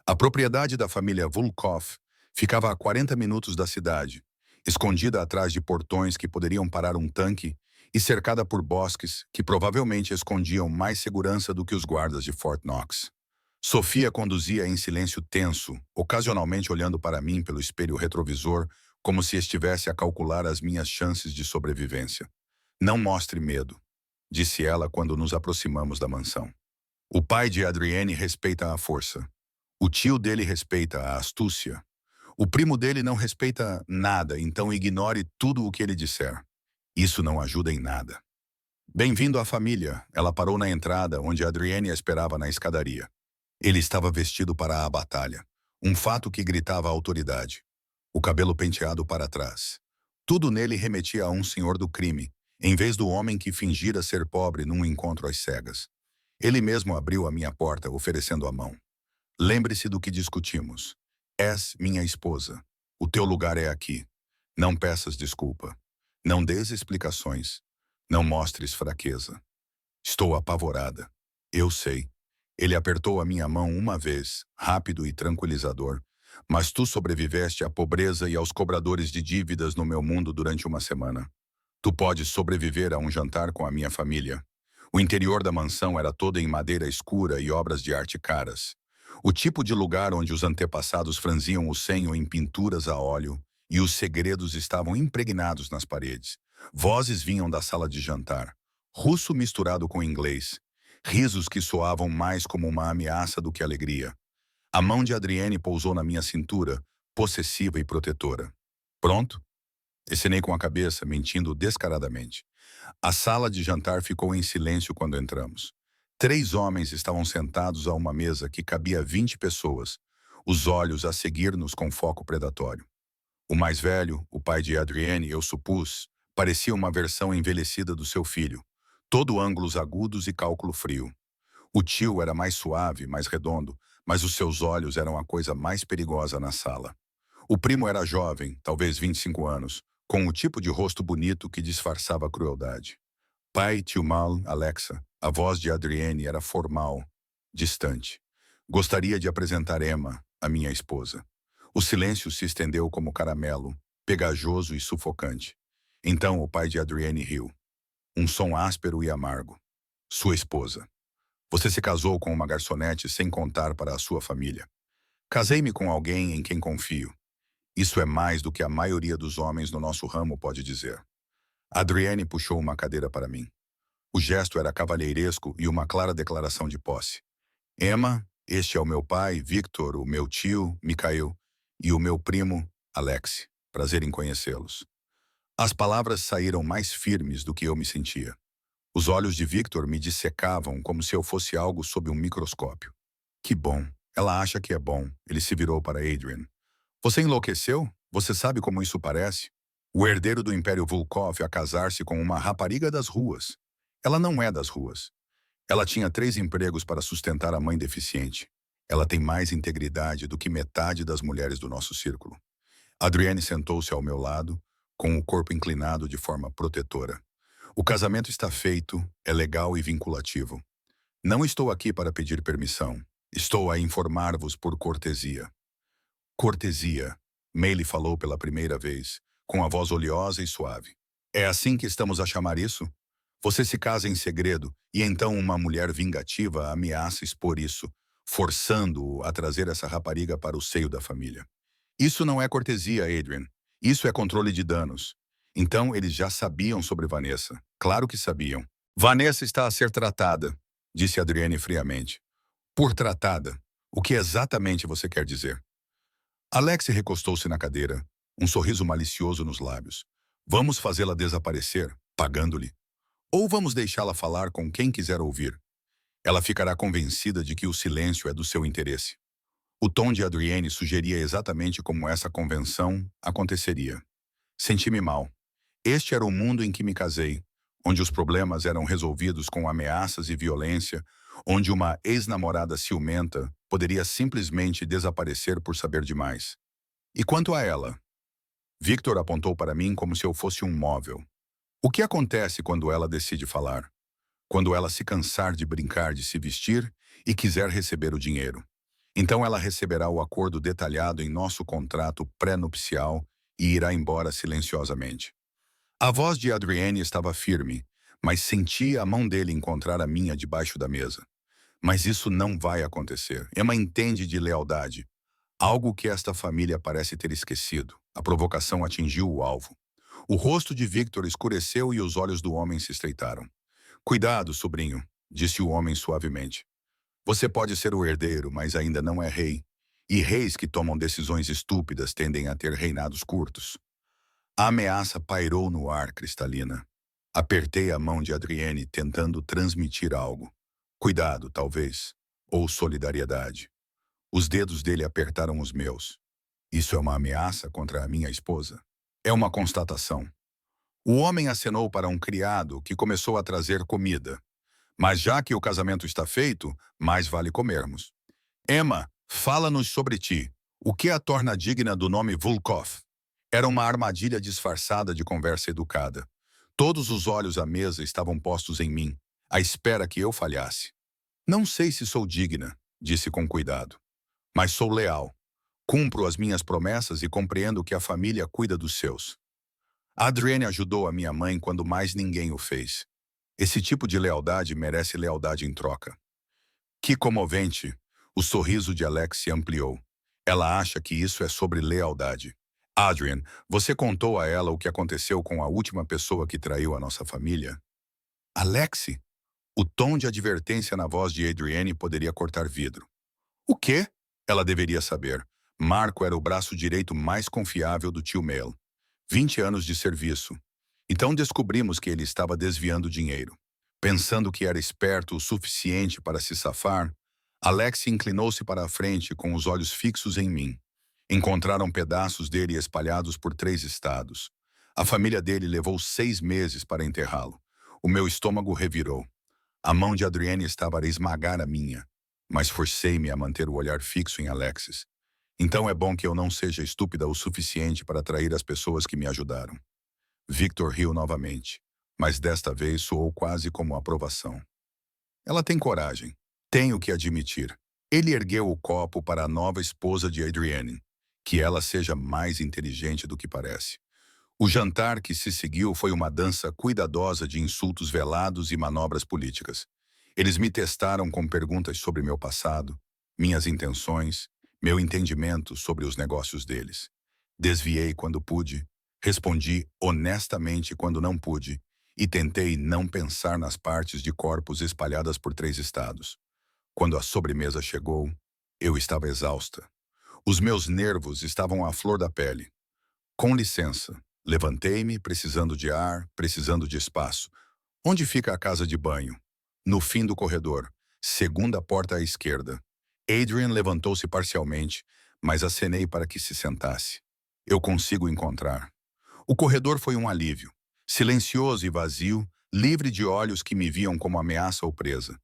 A propriedade da família Volkov ficava a 40 minutos da cidade, escondida atrás de portões que poderiam parar um tanque e cercada por bosques que provavelmente escondiam mais segurança do que os guardas de Fort Knox. Sofia conduzia em silêncio tenso, ocasionalmente olhando para mim pelo espelho retrovisor, como se estivesse a calcular as minhas chances de sobrevivência. Não mostre medo, disse ela quando nos aproximamos da mansão. O pai de Adrienne respeita a força. O tio dele respeita a astúcia. O primo dele não respeita nada, então ignore tudo o que ele disser. Isso não ajuda em nada. Bem-vindo à família. Ela parou na entrada, onde Adrienne a esperava na escadaria. Ele estava vestido para a batalha, um fato que gritava a autoridade. O cabelo penteado para trás. Tudo nele remetia a um senhor do crime, em vez do homem que fingira ser pobre num encontro às cegas. Ele mesmo abriu a minha porta, oferecendo a mão. Lembre-se do que discutimos. És minha esposa. O teu lugar é aqui. Não peças desculpa. Não dês explicações. Não mostres fraqueza. Estou apavorada. Eu sei. Ele apertou a minha mão uma vez, rápido e tranquilizador. Mas tu sobreviveste à pobreza e aos cobradores de dívidas no meu mundo durante uma semana. Tu podes sobreviver a um jantar com a minha família. O interior da mansão era todo em madeira escura e obras de arte caras. O tipo de lugar onde os antepassados franziam o senho em pinturas a óleo e os segredos estavam impregnados nas paredes. Vozes vinham da sala de jantar, russo misturado com inglês, risos que soavam mais como uma ameaça do que alegria. A mão de Adrienne pousou na minha cintura, possessiva e protetora. Pronto? Acenei com a cabeça, mentindo descaradamente. A sala de jantar ficou em silêncio quando entramos. 3 homens estavam sentados a uma mesa que cabia 20 pessoas, os olhos a seguir-nos com foco predatório. O mais velho, o pai de Adrienne, eu supus, parecia uma versão envelhecida do seu filho, todo ângulos agudos e cálculo frio. O tio era mais suave, mais redondo, mas os seus olhos eram a coisa mais perigosa na sala. O primo era jovem, talvez 25 anos, com o tipo de rosto bonito que disfarçava a crueldade. Pai, tio Mal, Alexa, a voz de Adrienne era formal, distante. Gostaria de apresentar Emma, a minha esposa. O silêncio se estendeu como caramelo, pegajoso e sufocante. Então o pai de Adrienne riu. Um som áspero e amargo. Sua esposa. Você se casou com uma garçonete sem contar para a sua família. Casei-me com alguém em quem confio. Isso é mais do que a maioria dos homens no nosso ramo pode dizer. Adrienne puxou uma cadeira para mim. O gesto era cavalheiresco e uma clara declaração de posse. Emma, este é o meu pai, Victor, o meu tio, Mikhail, e o meu primo, Alex. Prazer em conhecê-los. As palavras saíram mais firmes do que eu me sentia. Os olhos de Victor me dissecavam como se eu fosse algo sob um microscópio. Que bom. Ela acha que é bom. Ele se virou para Adrian. Você enlouqueceu? Você sabe como isso parece? O herdeiro do Império Volkov a casar-se com uma rapariga das ruas. Ela não é das ruas. Ela tinha 3 empregos para sustentar a mãe deficiente. Ela tem mais integridade do que metade das mulheres do nosso círculo. Adrienne sentou-se ao meu lado, com o corpo inclinado de forma protetora. O casamento está feito, é legal e vinculativo. Não estou aqui para pedir permissão. Estou a informar-vos por cortesia. Cortesia, Meili falou pela primeira vez, com a voz oleosa e suave. É assim que estamos a chamar isso? Você se casa em segredo e então uma mulher vingativa ameaça expor isso, forçando-o a trazer essa rapariga para o seio da família. Isso não é cortesia, Adrian. Isso é controle de danos. Então eles já sabiam sobre Vanessa. Claro que sabiam. Vanessa está a ser tratada, disse Adrienne friamente. Por tratada, o que exatamente você quer dizer? Alex recostou-se na cadeira, um sorriso malicioso nos lábios. Vamos fazê-la desaparecer, pagando-lhe. Ou vamos deixá-la falar com quem quiser ouvir. Ela ficará convencida de que o silêncio é do seu interesse. O tom de Adrienne sugeria exatamente como essa convenção aconteceria. Senti-me mal. Este era o mundo em que me casei, onde os problemas eram resolvidos com ameaças e violência, onde uma ex-namorada ciumenta poderia simplesmente desaparecer por saber demais. E quanto a ela? Victor apontou para mim como se eu fosse um móvel. O que acontece quando ela decide falar? Quando ela se cansar de brincar de se vestir e quiser receber o dinheiro. Então ela receberá o acordo detalhado em nosso contrato pré-nupcial e irá embora silenciosamente. A voz de Adrienne estava firme, mas sentia a mão dele encontrar a minha debaixo da mesa. Mas isso não vai acontecer. Emma entende de lealdade. Algo que esta família parece ter esquecido. A provocação atingiu o alvo. O rosto de Victor escureceu e os olhos do homem se estreitaram. Cuidado, sobrinho, disse o homem suavemente. Você pode ser o herdeiro, mas ainda não é rei. E reis que tomam decisões estúpidas tendem a ter reinados curtos. A ameaça pairou no ar, Cristalina. Apertei a mão de Adrienne, tentando transmitir algo. Cuidado, talvez. Ou solidariedade. Os dedos dele apertaram os meus. Isso é uma ameaça contra a minha esposa? É uma constatação. O homem acenou para um criado que começou a trazer comida. Mas já que o casamento está feito, mais vale comermos. Emma, fala-nos sobre ti. O que a torna digna do nome Volkov? Era uma armadilha disfarçada de conversa educada. Todos os olhos à mesa estavam postos em mim, à espera que eu falhasse. Não sei se sou digna, disse com cuidado. Mas sou leal. Cumpro as minhas promessas e compreendo que a família cuida dos seus. Adrienne ajudou a minha mãe quando mais ninguém o fez. Esse tipo de lealdade merece lealdade em troca. Que comovente! O sorriso de Alex se ampliou. Ela acha que isso é sobre lealdade. Adrian, você contou a ela o que aconteceu com a última pessoa que traiu a nossa família? Alex? O tom de advertência na voz de Adrienne poderia cortar vidro. O quê? Ela deveria saber. Marco era o braço direito mais confiável do tio Mel. 20 anos de serviço. Então descobrimos que ele estava desviando dinheiro. Pensando que era esperto o suficiente para se safar, Alex inclinou-se para a frente com os olhos fixos em mim. Encontraram pedaços dele espalhados por 3 estados. A família dele levou 6 meses para enterrá-lo. O meu estômago revirou. A mão de Adrienne estava a esmagar a minha, mas forcei-me a manter o olhar fixo em Alexis. Então é bom que eu não seja estúpida o suficiente para atrair as pessoas que me ajudaram. Victor riu novamente, mas desta vez soou quase como aprovação. Ela tem coragem. Tenho que admitir. Ele ergueu o copo para a nova esposa de Adrienne. Que ela seja mais inteligente do que parece. O jantar que se seguiu foi uma dança cuidadosa de insultos velados e manobras políticas. Eles me testaram com perguntas sobre meu passado, minhas intenções, meu entendimento sobre os negócios deles. Desviei quando pude, respondi honestamente quando não pude, e tentei não pensar nas partes de corpos espalhadas por 3 estados. Quando a sobremesa chegou, eu estava exausta. Os meus nervos estavam à flor da pele. Com licença, levantei-me, precisando de ar, precisando de espaço. Onde fica a casa de banho? No fim do corredor, segunda porta à esquerda. Adrian levantou-se parcialmente, mas acenei para que se sentasse. Eu consigo encontrar. O corredor foi um alívio. Silencioso e vazio, livre de olhos que me viam como ameaça ou presa.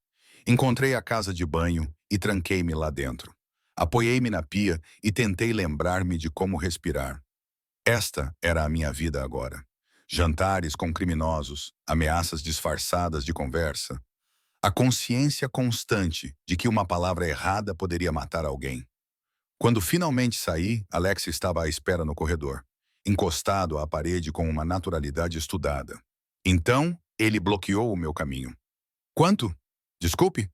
Encontrei a casa de banho e tranquei-me lá dentro. Apoiei-me na pia e tentei lembrar-me de como respirar. Esta era a minha vida agora. Jantares com criminosos, ameaças disfarçadas de conversa. A consciência constante de que uma palavra errada poderia matar alguém. Quando finalmente saí, Alex estava à espera no corredor, encostado à parede com uma naturalidade estudada. Então, ele bloqueou o meu caminho. Quanto? Desculpe?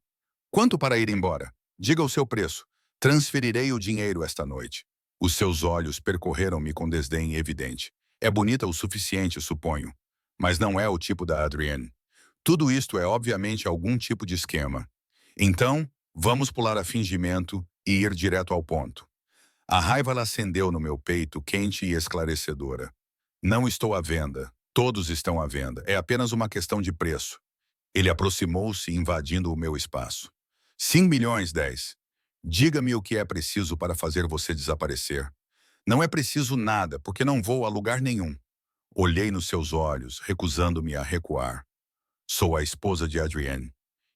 Quanto para ir embora? Diga o seu preço. Transferirei o dinheiro esta noite. Os seus olhos percorreram-me com desdém evidente. É bonita o suficiente, suponho. Mas não é o tipo da Adrienne. Tudo isto é obviamente algum tipo de esquema. Então, vamos pular a fingimento e ir direto ao ponto. A raiva acendeu no meu peito, quente e esclarecedora. Não estou à venda. Todos estão à venda. É apenas uma questão de preço. Ele aproximou-se, invadindo o meu espaço. 5 milhões, 10. Diga-me o que é preciso para fazer você desaparecer. Não é preciso nada, porque não vou a lugar nenhum. Olhei nos seus olhos, recusando-me a recuar. Sou a esposa de Adrienne.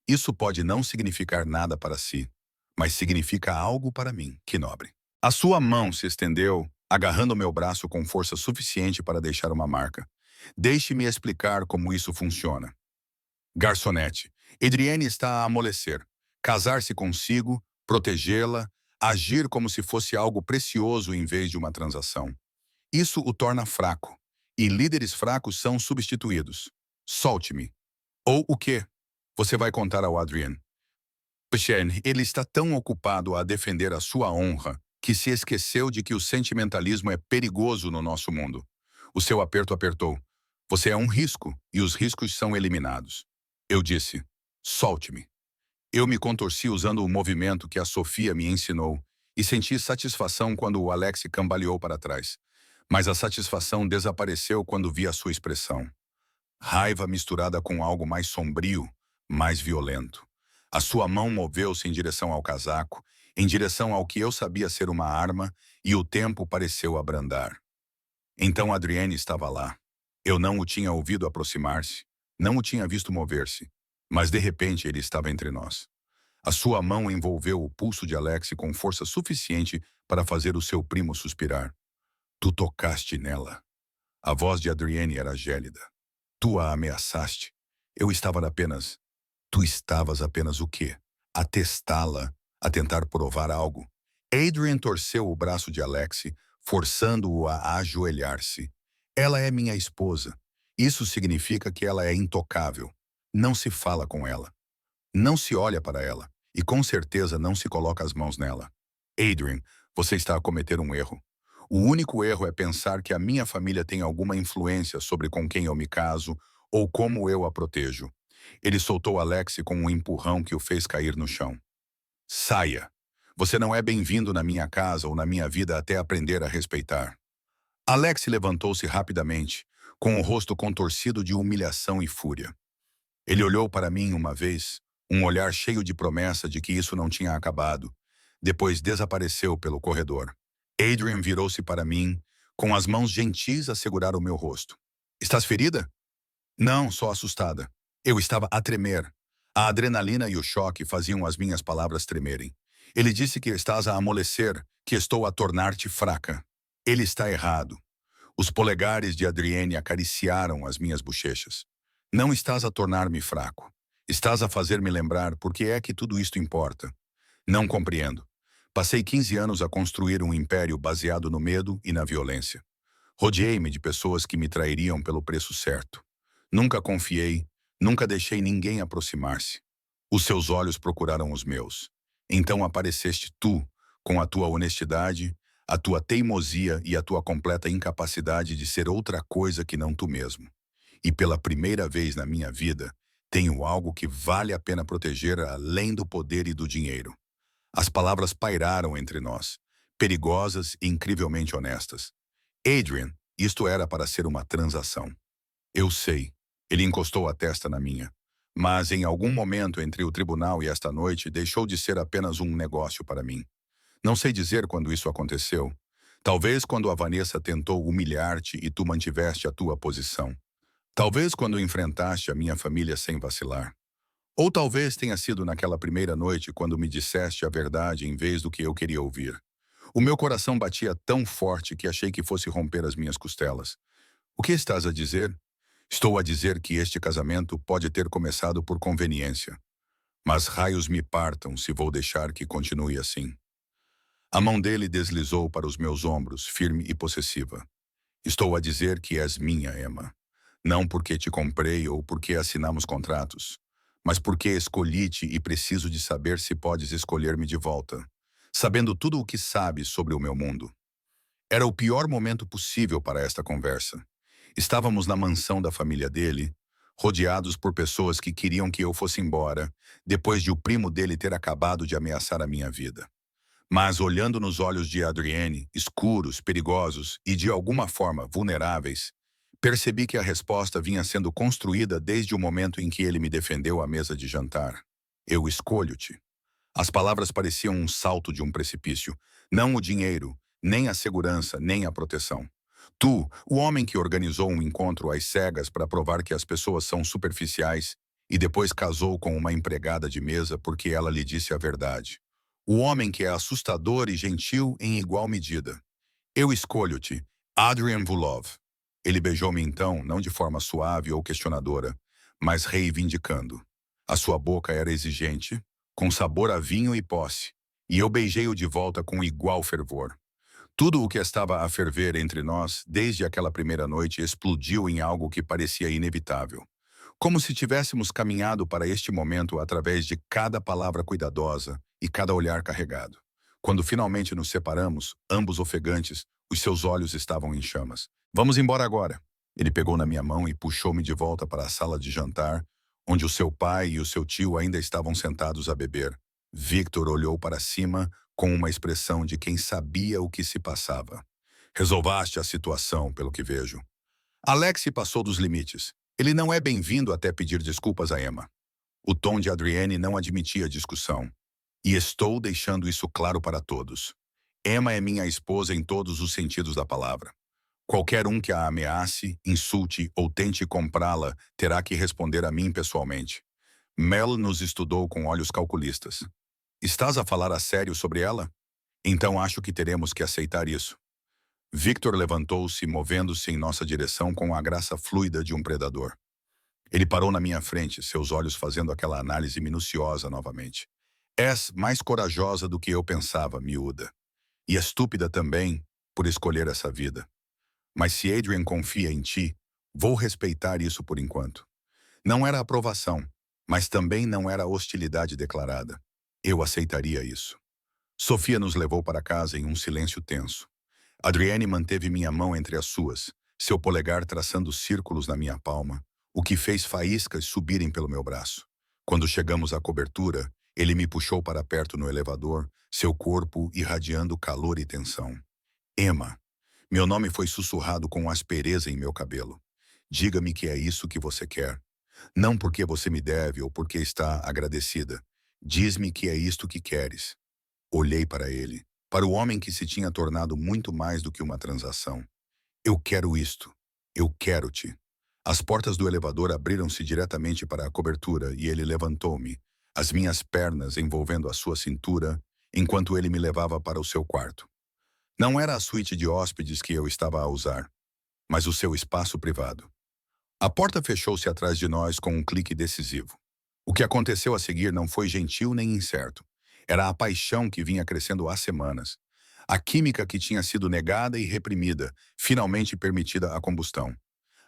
Isso pode não significar nada para si, mas significa algo para mim, que nobre. A sua mão se estendeu, agarrando meu braço com força suficiente para deixar uma marca. Deixe-me explicar como isso funciona. Garçonete, Adrienne está a amolecer. Casar-se consigo, protegê-la, agir como se fosse algo precioso em vez de uma transação. Isso o torna fraco, e líderes fracos são substituídos. Solte-me. Ou o quê? Você vai contar ao Adrian. Shane, ele está tão ocupado a defender a sua honra que se esqueceu de que o sentimentalismo é perigoso no nosso mundo. O seu aperto apertou. Você é um risco, e os riscos são eliminados. Eu disse, solte-me. Eu me contorci usando o movimento que a Sofia me ensinou e senti satisfação quando o Alex cambaleou para trás. Mas a satisfação desapareceu quando vi a sua expressão. Raiva misturada com algo mais sombrio, mais violento. A sua mão moveu-se em direção ao casaco, em direção ao que eu sabia ser uma arma, e o tempo pareceu abrandar. Então Adrienne estava lá. Eu não o tinha ouvido aproximar-se, não o tinha visto mover-se, mas de repente ele estava entre nós. A sua mão envolveu o pulso de Alex com força suficiente para fazer o seu primo suspirar. Tu tocaste nela. A voz de Adrienne era gélida. Tu a ameaçaste. Eu estava apenas... Tu estavas apenas o quê? A testá-la, a tentar provar algo. Adrian torceu o braço de Alex, forçando-o a ajoelhar-se. Ela é minha esposa. Isso significa que ela é intocável. Não se fala com ela. Não se olha para ela. E com certeza não se coloca as mãos nela. Adrian, você está a cometer um erro. O único erro é pensar que a minha família tem alguma influência sobre com quem eu me caso ou como eu a protejo. Ele soltou Alex com um empurrão que o fez cair no chão. Saia. Você não é bem-vindo na minha casa ou na minha vida até aprender a respeitar. Alex levantou-se rapidamente, com o rosto contorcido de humilhação e fúria. Ele olhou para mim uma vez, um olhar cheio de promessa de que isso não tinha acabado. Depois desapareceu pelo corredor. Adrian virou-se para mim, com as mãos gentis a segurar o meu rosto. Estás ferida? Não, só assustada. Eu estava a tremer. A adrenalina e o choque faziam as minhas palavras tremerem. Ele disse que estás a amolecer, que estou a tornar-te fraca. Ele está errado. Os polegares de Adrienne acariciaram as minhas bochechas. Não estás a tornar-me fraco. Estás a fazer-me lembrar por que é que tudo isto importa. Não compreendo. Passei 15 anos a construir um império baseado no medo e na violência. Rodeei-me de pessoas que me trairiam pelo preço certo. Nunca confiei, nunca deixei ninguém aproximar-se. Os seus olhos procuraram os meus. Então apareceste tu, com a tua honestidade, a tua teimosia e a tua completa incapacidade de ser outra coisa que não tu mesmo. E pela primeira vez na minha vida, tenho algo que vale a pena proteger além do poder e do dinheiro. As palavras pairaram entre nós, perigosas e incrivelmente honestas. Adrian, isto era para ser uma transação. Eu sei. Ele encostou a testa na minha. Mas em algum momento entre o tribunal e esta noite deixou de ser apenas um negócio para mim. Não sei dizer quando isso aconteceu. Talvez quando a Vanessa tentou humilhar-te e tu mantiveste a tua posição. Talvez quando enfrentaste a minha família sem vacilar. Ou talvez tenha sido naquela primeira noite quando me disseste a verdade em vez do que eu queria ouvir. O meu coração batia tão forte que achei que fosse romper as minhas costelas. O que estás a dizer? Estou a dizer que este casamento pode ter começado por conveniência. Mas raios me partam se vou deixar que continue assim. A mão dele deslizou para os meus ombros, firme e possessiva. Estou a dizer que és minha, Emma. Não porque te comprei ou porque assinamos contratos, mas porque escolhi-te e preciso de saber se podes escolher-me de volta, sabendo tudo o que sabes sobre o meu mundo. Era o pior momento possível para esta conversa. Estávamos na mansão da família dele, rodeados por pessoas que queriam que eu fosse embora, depois de o primo dele ter acabado de ameaçar a minha vida. Mas olhando nos olhos de Adrienne, escuros, perigosos e de alguma forma vulneráveis, percebi que a resposta vinha sendo construída desde o momento em que ele me defendeu à mesa de jantar. Eu escolho-te. As palavras pareciam um salto de um precipício. Não o dinheiro, nem a segurança, nem a proteção. Tu, o homem que organizou um encontro às cegas para provar que as pessoas são superficiais e depois casou com uma empregada de mesa porque ela lhe disse a verdade. O homem que é assustador e gentil em igual medida. Eu escolho-te, Adrian Vulov. Ele beijou-me então, não de forma suave ou questionadora, mas reivindicando. A sua boca era exigente, com sabor a vinho e posse, e eu beijei-o de volta com igual fervor. Tudo o que estava a ferver entre nós, desde aquela primeira noite, explodiu em algo que parecia inevitável. Como se tivéssemos caminhado para este momento através de cada palavra cuidadosa e cada olhar carregado. Quando finalmente nos separamos, ambos ofegantes, os seus olhos estavam em chamas. Vamos embora agora. Ele pegou na minha mão e puxou-me de volta para a sala de jantar, onde o seu pai e o seu tio ainda estavam sentados a beber. Victor olhou para cima com uma expressão de quem sabia o que se passava. Resolvaste a situação, pelo que vejo. Alex passou dos limites. Ele não é bem-vindo até pedir desculpas a Emma. O tom de Adrienne não admitia discussão. E estou deixando isso claro para todos. Emma é minha esposa em todos os sentidos da palavra. Qualquer um que a ameace, insulte ou tente comprá-la terá que responder a mim pessoalmente. Mel nos estudou com olhos calculistas. Estás a falar a sério sobre ela? Então acho que teremos que aceitar isso. Victor levantou-se, movendo-se em nossa direção com a graça fluida de um predador. Ele parou na minha frente, seus olhos fazendo aquela análise minuciosa novamente. És mais corajosa do que eu pensava, miúda. E estúpida também, por escolher essa vida. Mas se Adrian confia em ti, vou respeitar isso por enquanto. Não era aprovação, mas também não era hostilidade declarada. Eu aceitaria isso. Sofia nos levou para casa em um silêncio tenso. Adrienne manteve minha mão entre as suas, seu polegar traçando círculos na minha palma, o que fez faíscas subirem pelo meu braço. Quando chegamos à cobertura, ele me puxou para perto no elevador, seu corpo irradiando calor e tensão. Emma. Meu nome foi sussurrado com aspereza em meu cabelo. Diga-me que é isso que você quer. Não porque você me deve ou porque está agradecida. Diz-me que é isto que queres. Olhei para ele, para o homem que se tinha tornado muito mais do que uma transação. Eu quero isto. Eu quero-te. As portas do elevador abriram-se diretamente para a cobertura e ele levantou-me, as minhas pernas envolvendo a sua cintura, enquanto ele me levava para o seu quarto. Não era a suíte de hóspedes que eu estava a usar, mas o seu espaço privado. A porta fechou-se atrás de nós com um clique decisivo. O que aconteceu a seguir não foi gentil nem incerto. Era a paixão que vinha crescendo há semanas. A química que tinha sido negada e reprimida, finalmente permitida a combustão.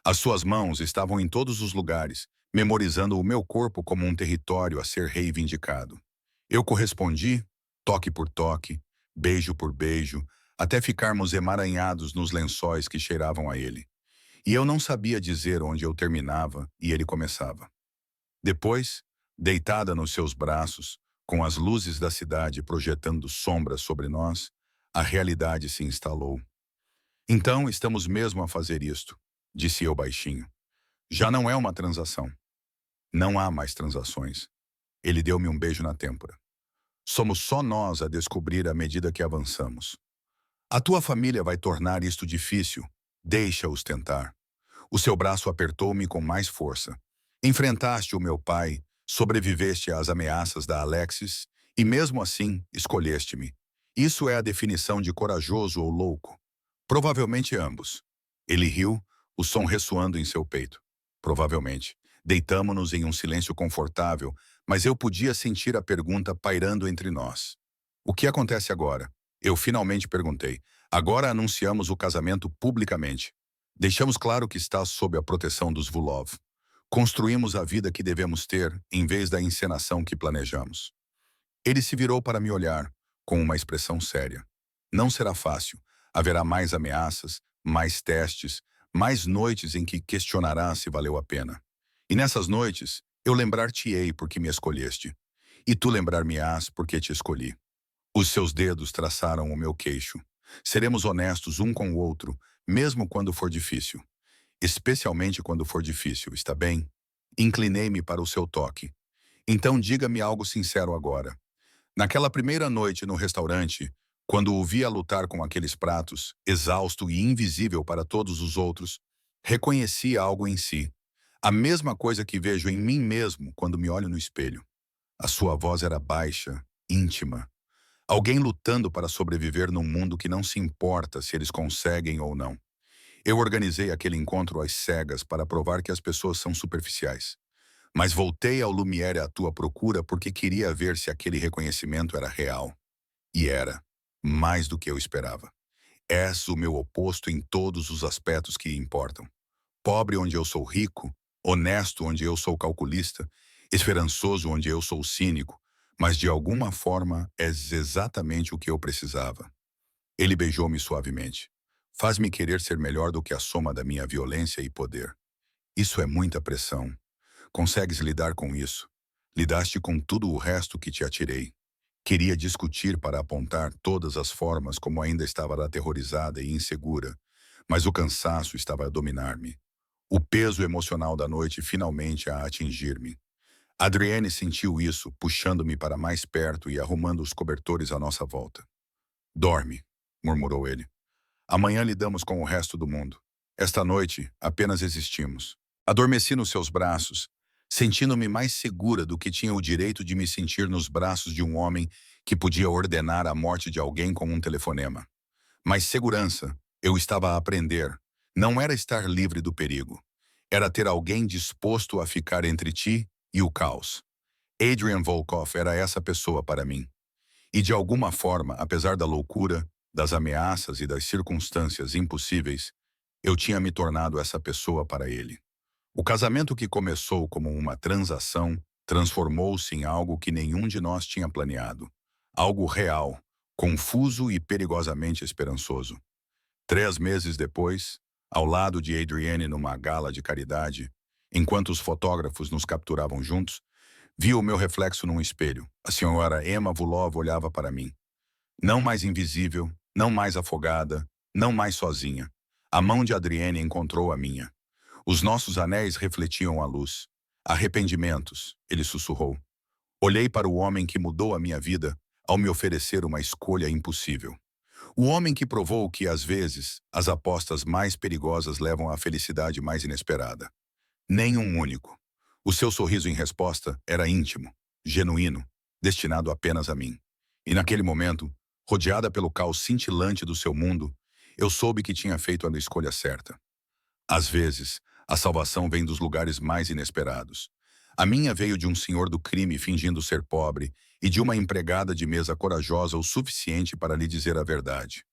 As suas mãos estavam em todos os lugares, memorizando o meu corpo como um território a ser reivindicado. Eu correspondi, toque por toque, beijo por beijo, até ficarmos emaranhados nos lençóis que cheiravam a ele. E eu não sabia dizer onde eu terminava e ele começava. Depois, deitada nos seus braços, com as luzes da cidade projetando sombras sobre nós, a realidade se instalou. Então, estamos mesmo a fazer isto, disse eu baixinho. Já não é uma transação. Não há mais transações. Ele deu-me um beijo na têmpora. Somos só nós a descobrir à medida que avançamos. A tua família vai tornar isto difícil. Deixa-os tentar. O seu braço apertou-me com mais força. Enfrentaste o meu pai, sobreviveste às ameaças da Alexis e mesmo assim escolheste-me. Isso é a definição de corajoso ou louco. Provavelmente ambos. Ele riu, o som ressoando em seu peito. Provavelmente. Deitamo-nos em um silêncio confortável, mas eu podia sentir a pergunta pairando entre nós. O que acontece agora? Eu finalmente perguntei. Agora anunciamos o casamento publicamente. Deixamos claro que está sob a proteção dos Vulov. Construímos a vida que devemos ter, em vez da encenação que planejamos. Ele se virou para me olhar, com uma expressão séria. Não será fácil. Haverá mais ameaças, mais testes, mais noites em que questionará se valeu a pena. E nessas noites, eu lembrar-te-ei porque me escolheste. E tu lembrar-me-ás porque te escolhi. Os seus dedos traçaram o meu queixo. Seremos honestos um com o outro, mesmo quando for difícil. Especialmente quando for difícil, está bem? Inclinei-me para o seu toque. Então diga-me algo sincero agora. Naquela primeira noite no restaurante, quando o via lutar com aqueles pratos, exausto e invisível para todos os outros, reconheci algo em si. A mesma coisa que vejo em mim mesmo quando me olho no espelho. A sua voz era baixa, íntima. Alguém lutando para sobreviver num mundo que não se importa se eles conseguem ou não. Eu organizei aquele encontro às cegas para provar que as pessoas são superficiais. Mas voltei ao Lumière à tua procura porque queria ver se aquele reconhecimento era real. E era. Mais do que eu esperava. És o meu oposto em todos os aspectos que importam. Pobre onde eu sou rico, honesto onde eu sou calculista, esperançoso onde eu sou cínico, mas de alguma forma és exatamente o que eu precisava. Ele beijou-me suavemente. Faz-me querer ser melhor do que a soma da minha violência e poder. Isso é muita pressão. Consegues lidar com isso? Lidaste com tudo o resto que te atirei. Queria discutir para apontar todas as formas como ainda estava aterrorizada e insegura, mas o cansaço estava a dominar-me. O peso emocional da noite finalmente a atingir-me. Adrienne sentiu isso, puxando-me para mais perto e arrumando os cobertores à nossa volta. Dorme, murmurou ele. Amanhã lidamos com o resto do mundo. Esta noite, apenas existimos. Adormeci nos seus braços, sentindo-me mais segura do que tinha o direito de me sentir nos braços de um homem que podia ordenar a morte de alguém com um telefonema. Mas segurança, eu estava a aprender, não era estar livre do perigo. Era ter alguém disposto a ficar entre ti e o caos. Adrian Volkov era essa pessoa para mim. E de alguma forma, apesar da loucura, das ameaças e das circunstâncias impossíveis, eu tinha me tornado essa pessoa para ele. O casamento que começou como uma transação transformou-se em algo que nenhum de nós tinha planeado. Algo real, confuso e perigosamente esperançoso. 3 meses depois, ao lado de Adrienne numa gala de caridade, enquanto os fotógrafos nos capturavam juntos, vi o meu reflexo num espelho. A senhora Emma Vulov olhava para mim. Não mais invisível, não mais afogada, não mais sozinha. A mão de Adrienne encontrou a minha. Os nossos anéis refletiam a luz. Arrependimentos, ele sussurrou. Olhei para o homem que mudou a minha vida ao me oferecer uma escolha impossível. O homem que provou que, às vezes, as apostas mais perigosas levam à felicidade mais inesperada. Nenhum único. O seu sorriso em resposta era íntimo, genuíno, destinado apenas a mim. E naquele momento, rodeada pelo caos cintilante do seu mundo, eu soube que tinha feito a escolha certa. Às vezes, a salvação vem dos lugares mais inesperados. A minha veio de um senhor do crime fingindo ser pobre e de uma empregada de mesa corajosa o suficiente para lhe dizer a verdade.